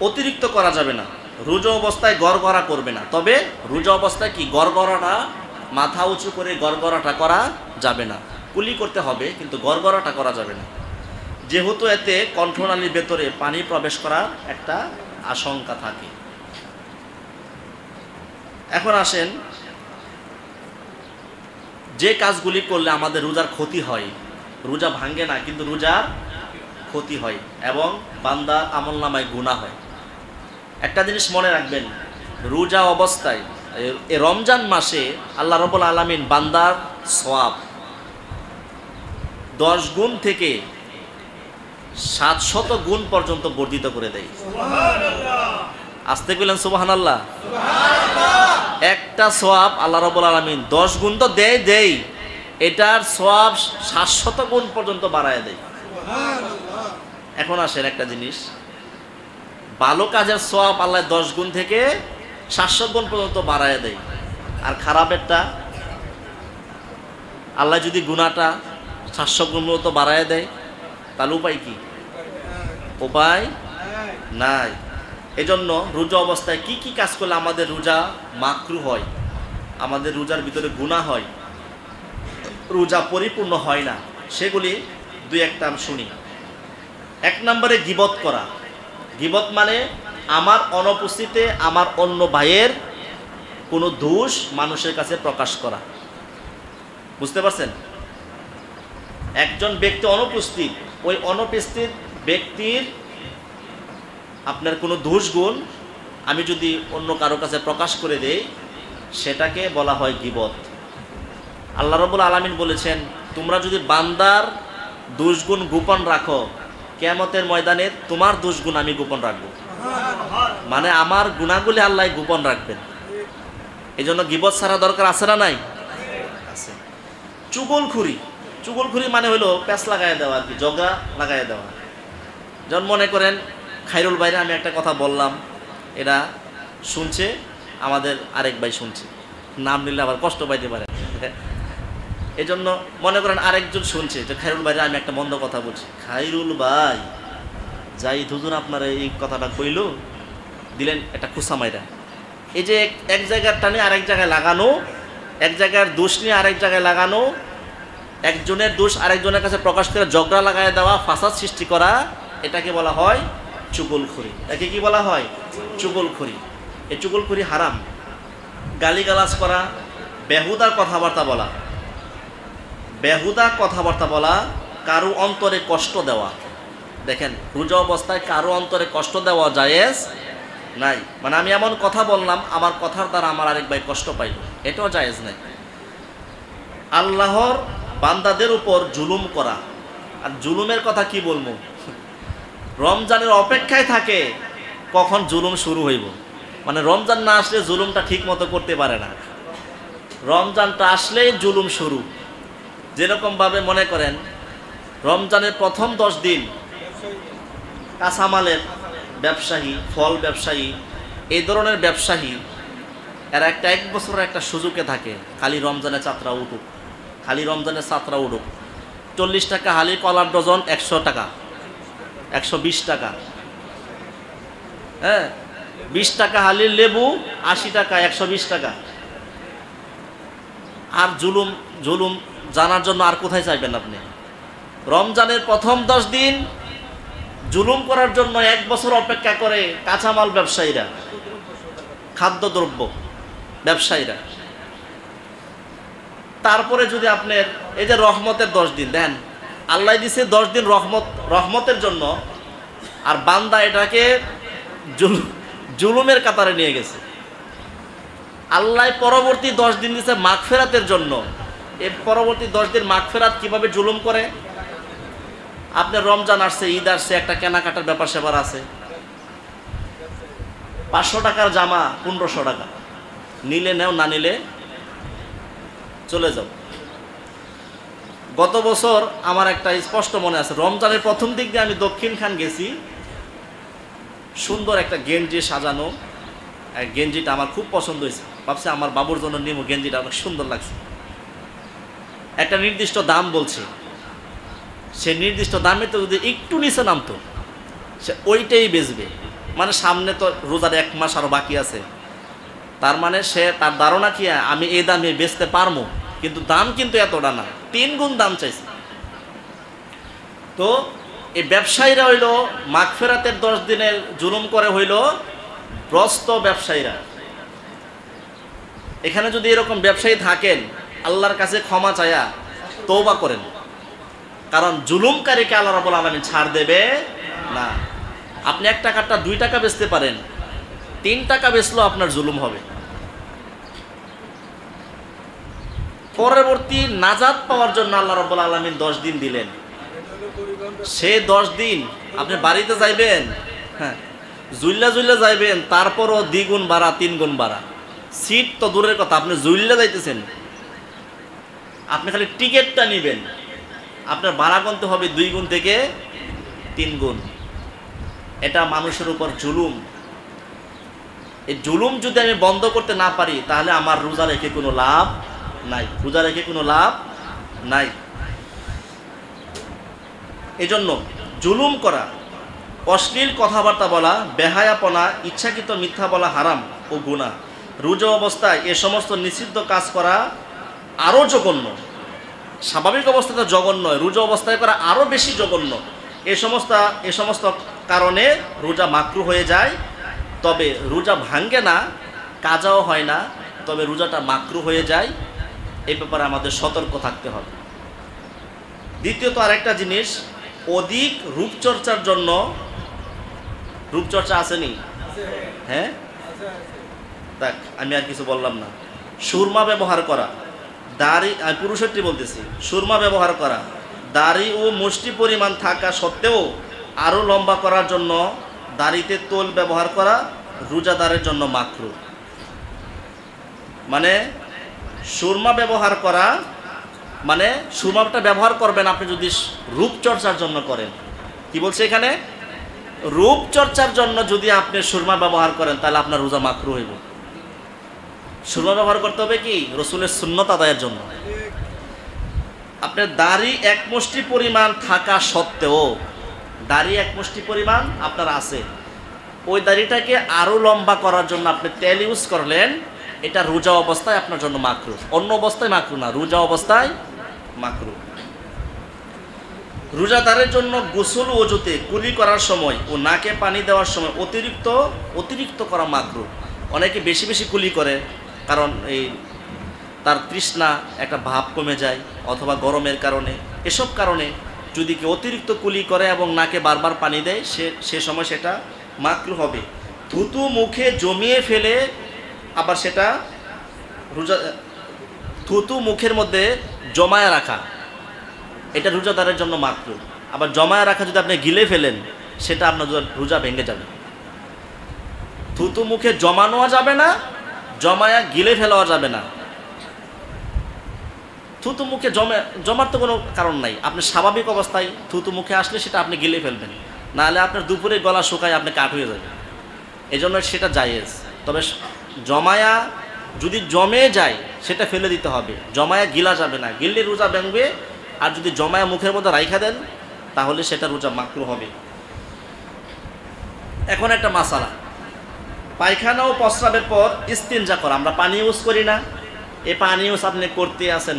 অতিরিক্ত করা যাবে না। রোজা অবস্থায় গড়গড়া করবে না, তবে রোজা অবস্থায় কি গড়গড়াটা, মাথা উঁচু করে গড়গড়াটা করা যাবে না। কুলি করতে হবে কিন্তু গড়গড়াটা করা যাবে না, যেহেতু এতে কণ্ঠনালীর ভেতরে পানি প্রবেশ করার একটা আশঙ্কা থাকে। এখন আসেন, যে কাজগুলি করলে আমাদের রোজার ক্ষতি হয়, রোজা ভাঙ্গে না কিন্তু রোজার ক্ষতি হয় এবং বান্দার আমলনামায় গুনাহ হয়। একটা জিনিস মনে রাখবেন, রোজা অবস্থায় এই রমজান মাসে আল্লাহ রাব্বুল আলামিন বান্দার সওয়াব 10 গুণ থেকে 700 গুণ পর্যন্ত বর্ধিত করে দেয়। আস্তে বললেন সুবহানাল্লাহ। একটা সওয়াব আল্লাহ রাব্বুল আলামিন 10 গুণ তো দেয়, এটার সওয়াব 700 গুণ পর্যন্ত বাড়ায় দেয়। এখন আসেন একটা জিনিস, ভালো কাজের সওয়াব আল্লাহ 10 গুণ থেকে 700 গুণ পর্যন্ত বাড়ায় দেয়, আর খারাপেরটা আল্লাহ যদি গুনাহটা 700 গুণ পর্যন্ত বাড়ায় দেয়, তাহলে উপায় কি? উপায় নাই। এজন্য রোজা অবস্থায় কি কি কাজ করলে আমাদের রোজা মাকরু হয়, আমাদের রোজার ভিতরে গুনাহ হয়, রোজা পরিপূর্ণ হয় না, সেগুলি দুই একটা আমি শুনি। 1 নম্বরে গীবত করা। গীবত মানে আমার অনুপস্থিতিতে আমার অন্য ভাইয়ের কোনো দোষ মানুষের কাছে প্রকাশ করা। বুঝতে পারছেন? একজন ব্যক্তি অনুপস্থিত, ওই অনুপস্থিত ব্যক্তির আপনার কোনো দোষ গুণ আমি যদি অন্য কারো কাছে প্রকাশ করে দেই, সেটাকে বলা হয় গীবত। আল্লাহ রাব্বুল আলামিন বলেছেন, তোমরা যদি বান্দার দোষ গুণ গোপন রাখো, কিয়ামতের ময়দানে তোমার দোষ গুণ আমি গোপন রাখবো। মানে আমার গুনাহগুলি আল্লাহ গোপন রাখবেন। এই জন্য গীবত ছাড়া দরকার আছে না নাই? আছে। চুগলখুরি। চুগলখুরি মানে হলো প্যাঁচ লাগাই দেওয়া, আর কি জগা লাগাই দেওয়া। যেমন মনে করেন খাইরুল ভাইরে আমি একটা কথা বললাম, এরা শুনছে, আমাদের আরেক ভাই শুনছে, নাম নিলে আবার কষ্ট পাইতে পারে, এই জন্য মনে করেন আরেকজন শুনছে যে খাইরুল ভাইরে আমি একটা মন্দ কথা বলছি, খাইরুল ভাই যাই হুজুর আপনার এই কথাটা কইল, দিলেন একটা খুসা মাইরা। এই যে এক জায়গার টানে আরেক জায়গায় লাগানো, এক জায়গার দোষ নিয়ে আরেক জায়গায় লাগানো, একজনের দোষ আরেকজনের কাছে প্রকাশ করে ঝগড়া লাগায় দেওয়া, ফাসাদ সৃষ্টি করা, এটাকে বলা হয় চুগলখুরি। একে কি বলা হয়? চুগলখুরি। এই চুগলখুরি হারাম। গালিগালাজ করা, বেহুদা কথাবার্তা বলা, বেহুদা কথাবার্তা বলা, কারো অন্তরে কষ্ট দেওয়া। দেখেন, রোজা অবস্থায় কারো অন্তরে কষ্ট দেওয়া জায়েজ নাই। মানে আমি এমন কথা বললাম, আমার কথার দ্বারা আমার আরেক ভাই কষ্ট পাইল, এটাও জায়েজ নাই। আল্লাহর বান্দাদের উপর জুলুম করা, আর জুলুমের কথা কি বলবো, রমজানের অপেক্ষায় থাকে কখন জুলুম শুরু হইব। মানে রমজান না আসলে জুলুমটা ঠিক মতো করতে পারে না। রমজানটা আসলেই জুলুম শুরু। যেরকমভাবে মনে করেন রমজানের প্রথম 10 দিন কাঁচামালের ব্যবসায়ী, ফল ব্যবসায়ী, এই ধরনের ব্যবসায়ী এরা এক বছরের একটা সুযোগে থাকে, খালি রমজানের যাত্রা উঠুক, খালি রমজানের যাত্রা উঠুক। 40 টাকা হালি কলার ডজন 100 টাকা, 120 টাকা, হ্যাঁ, 20 টাকা হালির লেবু 80 টাকা, 120 টাকা। আর জুলুম জুলুম জানার জন্য আর কোথায় চাইবেন আপনি? রমজানের প্রথম 10 দিন জুলুম করার জন্য 1 বছর অপেক্ষা করে কাঁচামাল ব্যবসায়ীরা, খাদ্যদ্রব্য ব্যবসায়ীরা। তারপরে যদি আপনার এই যে রহমতের 10 দিন দেন, আল্লাহ দিছে 10 দিন রহমতের জন্য, আর বান্দা এটাকে জুলুমের কাতারে নিয়ে গেছে। আল্লাহ পরবর্তী 10 দিন দিছে মাগফিরাতের জন্য। এই পরবর্তী 10 দিন মাগফিরাত কিভাবে জুলুম করে? আপনার রমজান আসছে, ঈদ আসছে, একটা কেনাকাটার ব্যাপার সেবার আছে, 500 টাকার জামা 1500 টাকা, নিলে নেও, না নিলে চলে যাও। গত বছর আমার একটা স্পষ্ট মনে আছে, রমজানের প্রথম দিক দিয়ে আমি দক্ষিণ খান গেছি, সুন্দর একটা গেঞ্জি সাজানো, গেঞ্জিটা আমার খুব পছন্দ হয়েছে, ভাবছি আমার বাবুর জন্য নিব, গেঞ্জিটা অনেক সুন্দর লাগছে। একটা নির্দিষ্ট দাম বলছে, সে নির্দিষ্ট দামে তো যদি একটু নিচে নামতো সে ওইটাই বেচবে। মানে সামনে তো রোজার 1 মাস আরও বাকি আছে, তার মানে সে তার ধারণা কি আমি এই দামে বেচতে পারবো, কিন্তু দাম কিন্তু এতটা না, 3 গুণ দাম চাইছে। তো এই ব্যবসায়ীরা হইল মাগফিরাতের 10 দিনের জুলুম করে হইল ভ্রষ্ট ব্যবসায়ীরা। এখানে যদি এরকম ব্যবসায়ী থাকেন, আল্লাহর কাছে ক্ষমা চায়া তওবা করেন, কারণ জুলুমকারীকে আল্লাহ রাব্বুল আলামিন ছাড় দেবে না। আপনি 1 টাকাটা 2 টাকা বেচতে পারেন, 3 টাকা বেচলেও আপনার জুলুম হবে। পরবর্তী নাজাত পাওয়ার জন্য আল্লাহ রাব্বুল আলামিন 10 দিন দিলেন। সে 10 দিন আপনি বাড়িতে যাইবেন, হ্যাঁ, জুইল্লা জুইল্লা যাইবেন, তারপরও 2 গুণ বাড়া, 3 গুণ বাড়া। সিট তো দূরের কথা, আপনি জুইল্লা যাইতেছেন, আপনি খালি টিকিটটা নেবেন, আপনার ভাড়া গুনতে হবে 2 গুণ থেকে 3 গুণ। এটা মানুষের উপর জুলুম। এই জুলুম যদি আমি বন্ধ করতে না পারি, তাহলে আমার রোজা রেখে কোনো লাভ নাই, রোজা রেখে কোনো লাভ নাই। এজন্য জুলুম করা, অশ্লীল কথাবার্তা বলা, বেহায়াপনা, ইচ্ছাকৃত মিথ্যা বলা হারাম ও গুনাহ। রোজা অবস্থায় এ সমস্ত নিষিদ্ধ কাজ করা আরও জঘন্য। স্বাভাবিক অবস্থাতে জঘন্য, রোজা অবস্থায় করা আরও বেশি জঘন্য। এ সমস্ত কারণে রোজা মাকরু হয়ে যায়। তবে রোজা ভাঙ্গে না, কাজাও হয় না, তবে রোজাটা মাকরু হয়ে যায়। এই ব্যাপারে আমাদের সতর্ক থাকতে হবে। দ্বিতীয়ত আরেকটা জিনিস, অধিক রূপচর্চার জন্য, রূপচর্চা আসেনি, হ্যাঁ, দেখ আমি আর কিছু বললাম না, সুরমা ব্যবহার করা, দাড়ি, আমি পুরুষেরটি বলতেছি, সুরমা ব্যবহার করা, দাড়ি ও মুষ্টি পরিমাণ থাকা সত্ত্বেও আরও লম্বা করার জন্য দাড়িতে তোল ব্যবহার করা রোজাদারের জন্য মাকরু। মানে সুরমা ব্যবহার করা, মানে সুরমাটা ব্যবহার করবেন আপনি যদি রূপচর্চার জন্য করেন। কি বলছে এখানে? রূপচর্চার জন্য যদি আপনি সুরমা ব্যবহার করেন, তাহলে আপনার রোজা মাকরু হইব। সুরমা ব্যবহার করতে হবে কি? রসুলের সুন্নত আদায়ের জন্য। আপনার দাড়ি 1 মুষ্টি পরিমাণ থাকা সত্ত্বেও, দাড়ি 1 মুষ্টি পরিমাণ আপনার আছে, ওই দাড়িটাকে আরও লম্বা করার জন্য আপনি তেল ইউজ করলেন, এটা রোজা অবস্থায় আপনার জন্য মাকরু, অন্য অবস্থায় মাকরু না, রোজা অবস্থায় মাকরু। রোজাদারের জন্য গোসল ও ওযুতে কুলি করার সময় ও নাকে পানি দেওয়ার সময় অতিরিক্ত করা মাকরু। অনেকে বেশি বেশি কুলি করে, কারণ এই তার তৃষ্ণা একটা ভাব কমে যায়, অথবা গরমের কারণে, এসব কারণে যদি কেউ অতিরিক্ত কুলি করে এবং নাকে বারবার পানি দেয়, সে সময় সেটা মাকরু হবে। থুতু মুখে জমিয়ে ফেলে আবার সেটা রোজা, থুতু মুখের মধ্যে জমায়ে রাখা, এটা রোজাদারের জন্য মাকরু। আবার জমায়ে রাখা যদি আপনি গিলে ফেলেন, সেটা আপনার রোজা ভেঙে যাবে। থুতু মুখে জমানোও যাবে না, জমায়া গিলে ফেলাও যাবে না। থুতু মুখে জমার তো কোনো কারণ নাই। আপনি স্বাভাবিক অবস্থায় থুতু মুখে আসলে সেটা আপনি গিলে ফেলবেন, নাহলে আপনার দুপুরে গলা শুকায় আপনি কাঠ হয়ে যাবে। এই জন্য সেটা জায়েজ। তবে জমায়া যদি জমে যায় সেটা ফেলে দিতে হবে, জমায়া গিলা যাবে না, গিললে রোজা ভাঙবে। আর যদি জমায়া মুখের মধ্যে রাইখা দেন তাহলে সেটা রোজা মাকরুহ হবে। এখন একটা মাসালা, পায়খানা ও প্রস্রাবের পর ইস্তিনজা করা, আমরা পানি ইউজ করি না? এই পানি ইউজ আপনি করতে আসেন,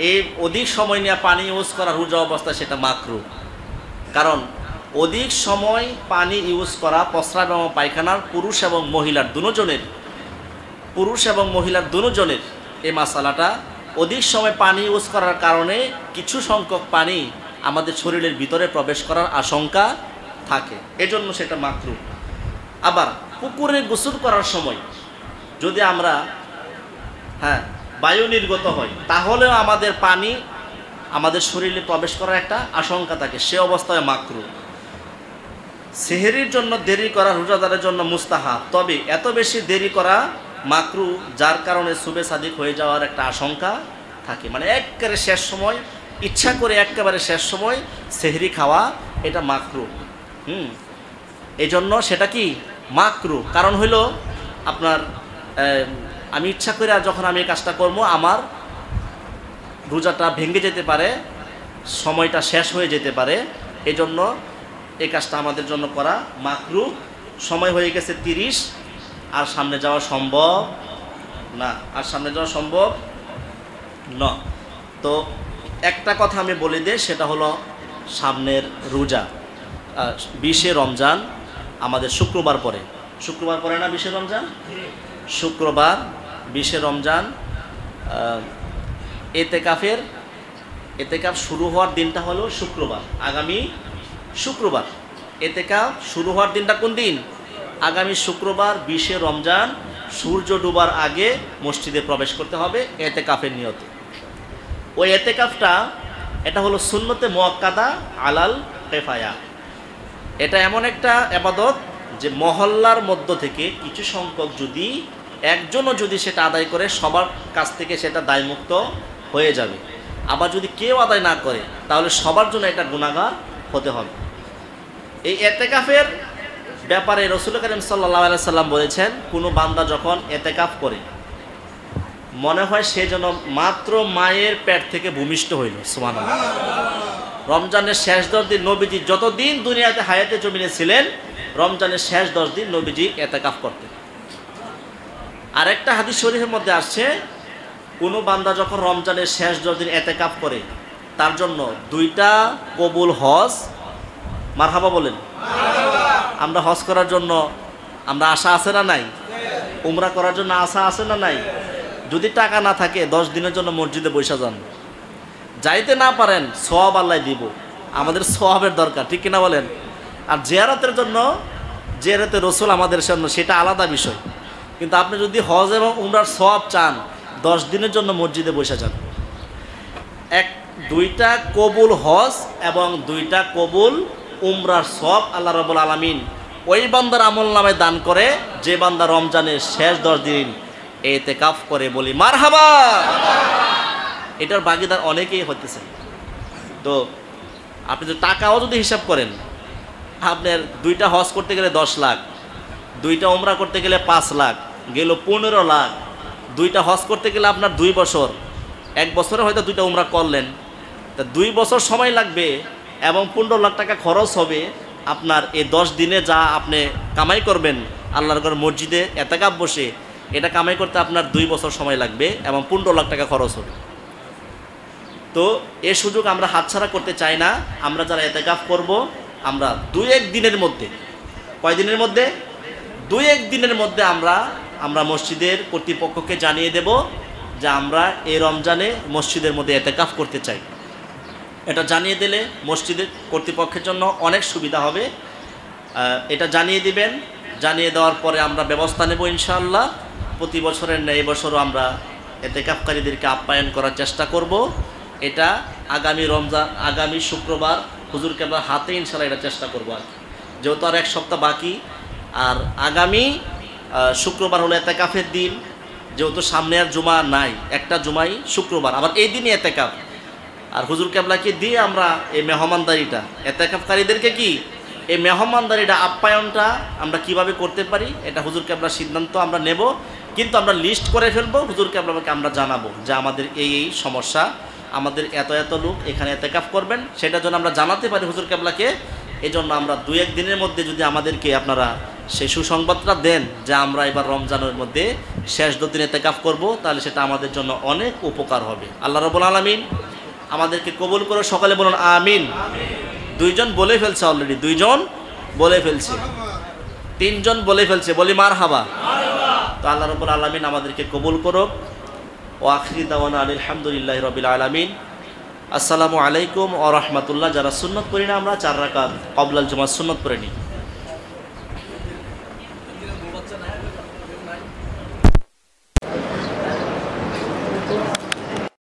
এই অধিক সময় নিয়ে পানি ইউজ করা রোজা অবস্থা সেটা মাকরুহ। কারণ অধিক সময় পানি ইউজ করা প্রস্রাব এবং পায়খানার পুরুষ এবং মহিলার দুজনের এই মাসালাটা, অধিক সময় পানি ইউজ করার কারণে কিছু সংখ্যক পানি আমাদের শরীরের ভিতরে প্রবেশ করার আশঙ্কা থাকে, এজন্য সেটা মাকরুহ। আবার পুকুরে গোসল করার সময় যদি আমরা বায়ু নির্গত হয় তাহলেও আমাদের পানি আমাদের শরীরে প্রবেশ করার একটা আশঙ্কা থাকে, সে অবস্থায় মাকরুহ। সেহরির জন্য দেরি করা রোজাদারের জন্য মুস্তাহাব, তবে এত বেশি দেরি করা মাকরুহ যার কারণে সুবে সাদিক হয়ে যাওয়ার একটা আশঙ্কা থাকে। মানে একেবারে শেষ সময়, ইচ্ছা করে একেবারে শেষ সময় সেহরি খাওয়া এটা মাকরুহ। এই জন্য সেটা কি মাকরুহ। কারণ হইল আপনার আমি ইচ্ছা করে যখন আমি এই কাজটা করবো আমার রোজাটা ভেঙে যেতে পারে, সময়টা শেষ হয়ে যেতে পারে, এই জন্য এই কাজটা আমাদের জন্য করা মাকরুহ। সময় হয়ে গেছে 30, আর সামনে যাওয়া সম্ভব না। তো একটা কথা আমি বলে দিই, সেটা হলো সামনের রোজা 20শে রমজান আমাদের শুক্রবার পরে না 20শে রমজান? শুক্রবার 20শে রমজান এতেকাফ শুরু হওয়ার দিনটা হলো শুক্রবার, আগামী শুক্রবার। এতেকাফ শুরু হওয়ার দিনটা কোন দিন? আগামী শুক্রবার 20শে রমজান সূর্য ডুবার আগে মসজিদে প্রবেশ করতে হবে এতেকাফের নিয়তে। ওই এতেকাফটা এটা হলো সুন্নতে মুআক্কাদা আলাল কিফায়া। এটা এমন একটা ইবাদত যে মহল্লার মধ্য থেকে কিছু সংখ্যক যদি একজনও যদি সেটা আদায় করে সবার কাছ থেকে সেটা দায়মুক্ত হয়ে যাবে। আবার যদি কেউ আদায় না করে তাহলে সবার জন্য এটা গুনাহগার হতে হবে। এই এতেকাফের ব্যাপারে রাসূল কারীম সাল্লাল্লাহু আলাইহি সাল্লাম বলেছেন, কোনো বান্দা যখন এতেকাফ করে মনে হয় সে যেন মাত্র মায়ের পেট থেকে ভূমিষ্ঠ হইল। সুবহানাল্লাহ। রমজানের শেষ 10 দিন নবীজি যতদিন দুনিয়াতে হায়াতে জমিনে ছিলেন, রমজানের শেষ 10 দিন নবীজি এতেকাফ করতেন। আরেকটা হাদিস শরীফের মধ্যে আসছে, কোনো বান্দা যখন রমজানের শেষ 10 দিন এতেকাফ করে তার জন্য 2টা কবুল হজ, মারহাবা বলেন। আমরা হজ করার জন্য আমরা আশা আছে না নাই? উমরা করার জন্য আশা আছে না নাই? যদি টাকা না থাকে 10 দিনের জন্য মসজিদে বসে যান, যাইতে না পারেন সওয়াব আল্লাহ দিব, আমাদের সওয়াবের দরকার, ঠিক কিনা বলেন? আর জিয়ারতের জন্য জিয়ারতে রাসূল আমাদের জন্য সেটা আলাদা বিষয়, কিন্তু আপনি যদি হজ এবং উমরার সওয়াব চান 10 দিনের জন্য মসজিদে বসে যান। 2টা কবুল হজ এবং 2টা কবুল উমরার সওয়াব আল্লাহ রাব্বুল আলামিন ওই বান্দার আমলনামায় দান করে যে বান্দা রমজানের শেষ 10 দিন এতেকাফ করে। বলি মারহাবা। এটার ভাগীদার অনেকেই হইতেছে। তো আপনি যদি টাকাও যদি হিসাব করেন, আপনার 2টা হজ করতে গেলে 10 লাখ, 2টা উমরা করতে গেলে 5 লাখ, গেল 15 লাখ। 2টা হজ করতে গেলে আপনার 2 বছর, 1 বছরে হয়তো 2টা উমরা করলেন, তা 2 বছর সময় লাগবে এবং 15 লাখ টাকা খরচ হবে। আপনার এই 10 দিনে যা আপনি কামাই করবেন আল্লাহর ঘর মসজিদে এতেকাফ বসে, এটা কামাই করতে আপনার 2 বছর সময় লাগবে এবং 15 লাখ টাকা খরচ হবে। তো এই সুযোগ আমরা হাতছাড়া করতে চাই না। আমরা যারা এতেকাফ করব, আমরা 2-1 দিনের মধ্যে, কয় দিনের মধ্যে? 2-1 দিনের মধ্যে আমরা মসজিদের কর্তৃপক্ষকে জানিয়ে দেব যে আমরা এই রমজানে মসজিদের মধ্যে এতেকাফ করতে চাই। এটা জানিয়ে দিলে মসজিদের কর্তৃপক্ষের জন্য অনেক সুবিধা হবে। এটা জানিয়ে দিবেন, জানিয়ে দেওয়ার পরে আমরা ব্যবস্থা নেব ইনশাআল্লাহ। প্রতি বছরের ন্যায় এবছরও আমরা এতেকাফকারীদেরকে আপ্যায়ন করার চেষ্টা করব। এটা আগামী শুক্রবার হুজুর কেবলার হাতে ইনশাআল্লাহ এটা চেষ্টা করবো আর কি, যেহেতু আর 1 সপ্তাহ বাকি। আর আগামী শুক্রবার হলো এতেকাফের দিন, যেহেতু সামনে আর জুমা নাই, একটা জুমাই শুক্রবার, আবার এই দিনই এতেকাফ। আর হুজুর কেবলাকে দিয়ে আমরা এই মেহমানদারিটা, এতেকাফকারীদেরকে কি এই মেহমানদারিটা, আপ্যায়নটা আমরা কিভাবে করতে পারি, এটা হুজুর কেবলার সিদ্ধান্ত আমরা নেব। কিন্তু আমরা লিস্ট করে ফেলবো, হুজুর কেবলাকে আমরা জানাবো যে আমাদের এই এই সমস্যা, আমাদের এত এত লোক এখানে এতেকাফ করবেন, সেটা যেন আমরা জানাতে পারি হুজুর কেবলাকে। এই জন্য আমরা 2-1 দিনের মধ্যে যদি আমাদেরকে আপনারা সেই সুসংবাদটা দেন যে আমরা এবার রমজানের মধ্যে শেষ 2 দিন এতেকাফ করব, তাহলে সেটা আমাদের জন্য অনেক উপকার হবে। আল্লাহ রাব্বুল আলামিন আমাদেরকে কবুল করে, সকালে বলুন আমিন। 2 জন বলে ফেলছে অলরেডি, 2 জন বলে ফেলছে, 3 জন বলে ফেলছে, বলি মারহাবা। তো আল্লাহ রাব্বুল আলামিন আমাদেরকে কবুল করুক। ওয়া আখিরি দাওয়ানা আলহামদুলিল্লাহি রাব্বিল আলামিন। আসসালামু আলাইকুম ওয়া রাহমাতুল্লাহ। যারা সুন্নত পড়ি না আমরা 4 রাকাত ক্বাবলাল জুমা সুন্নত পড়ে নিই।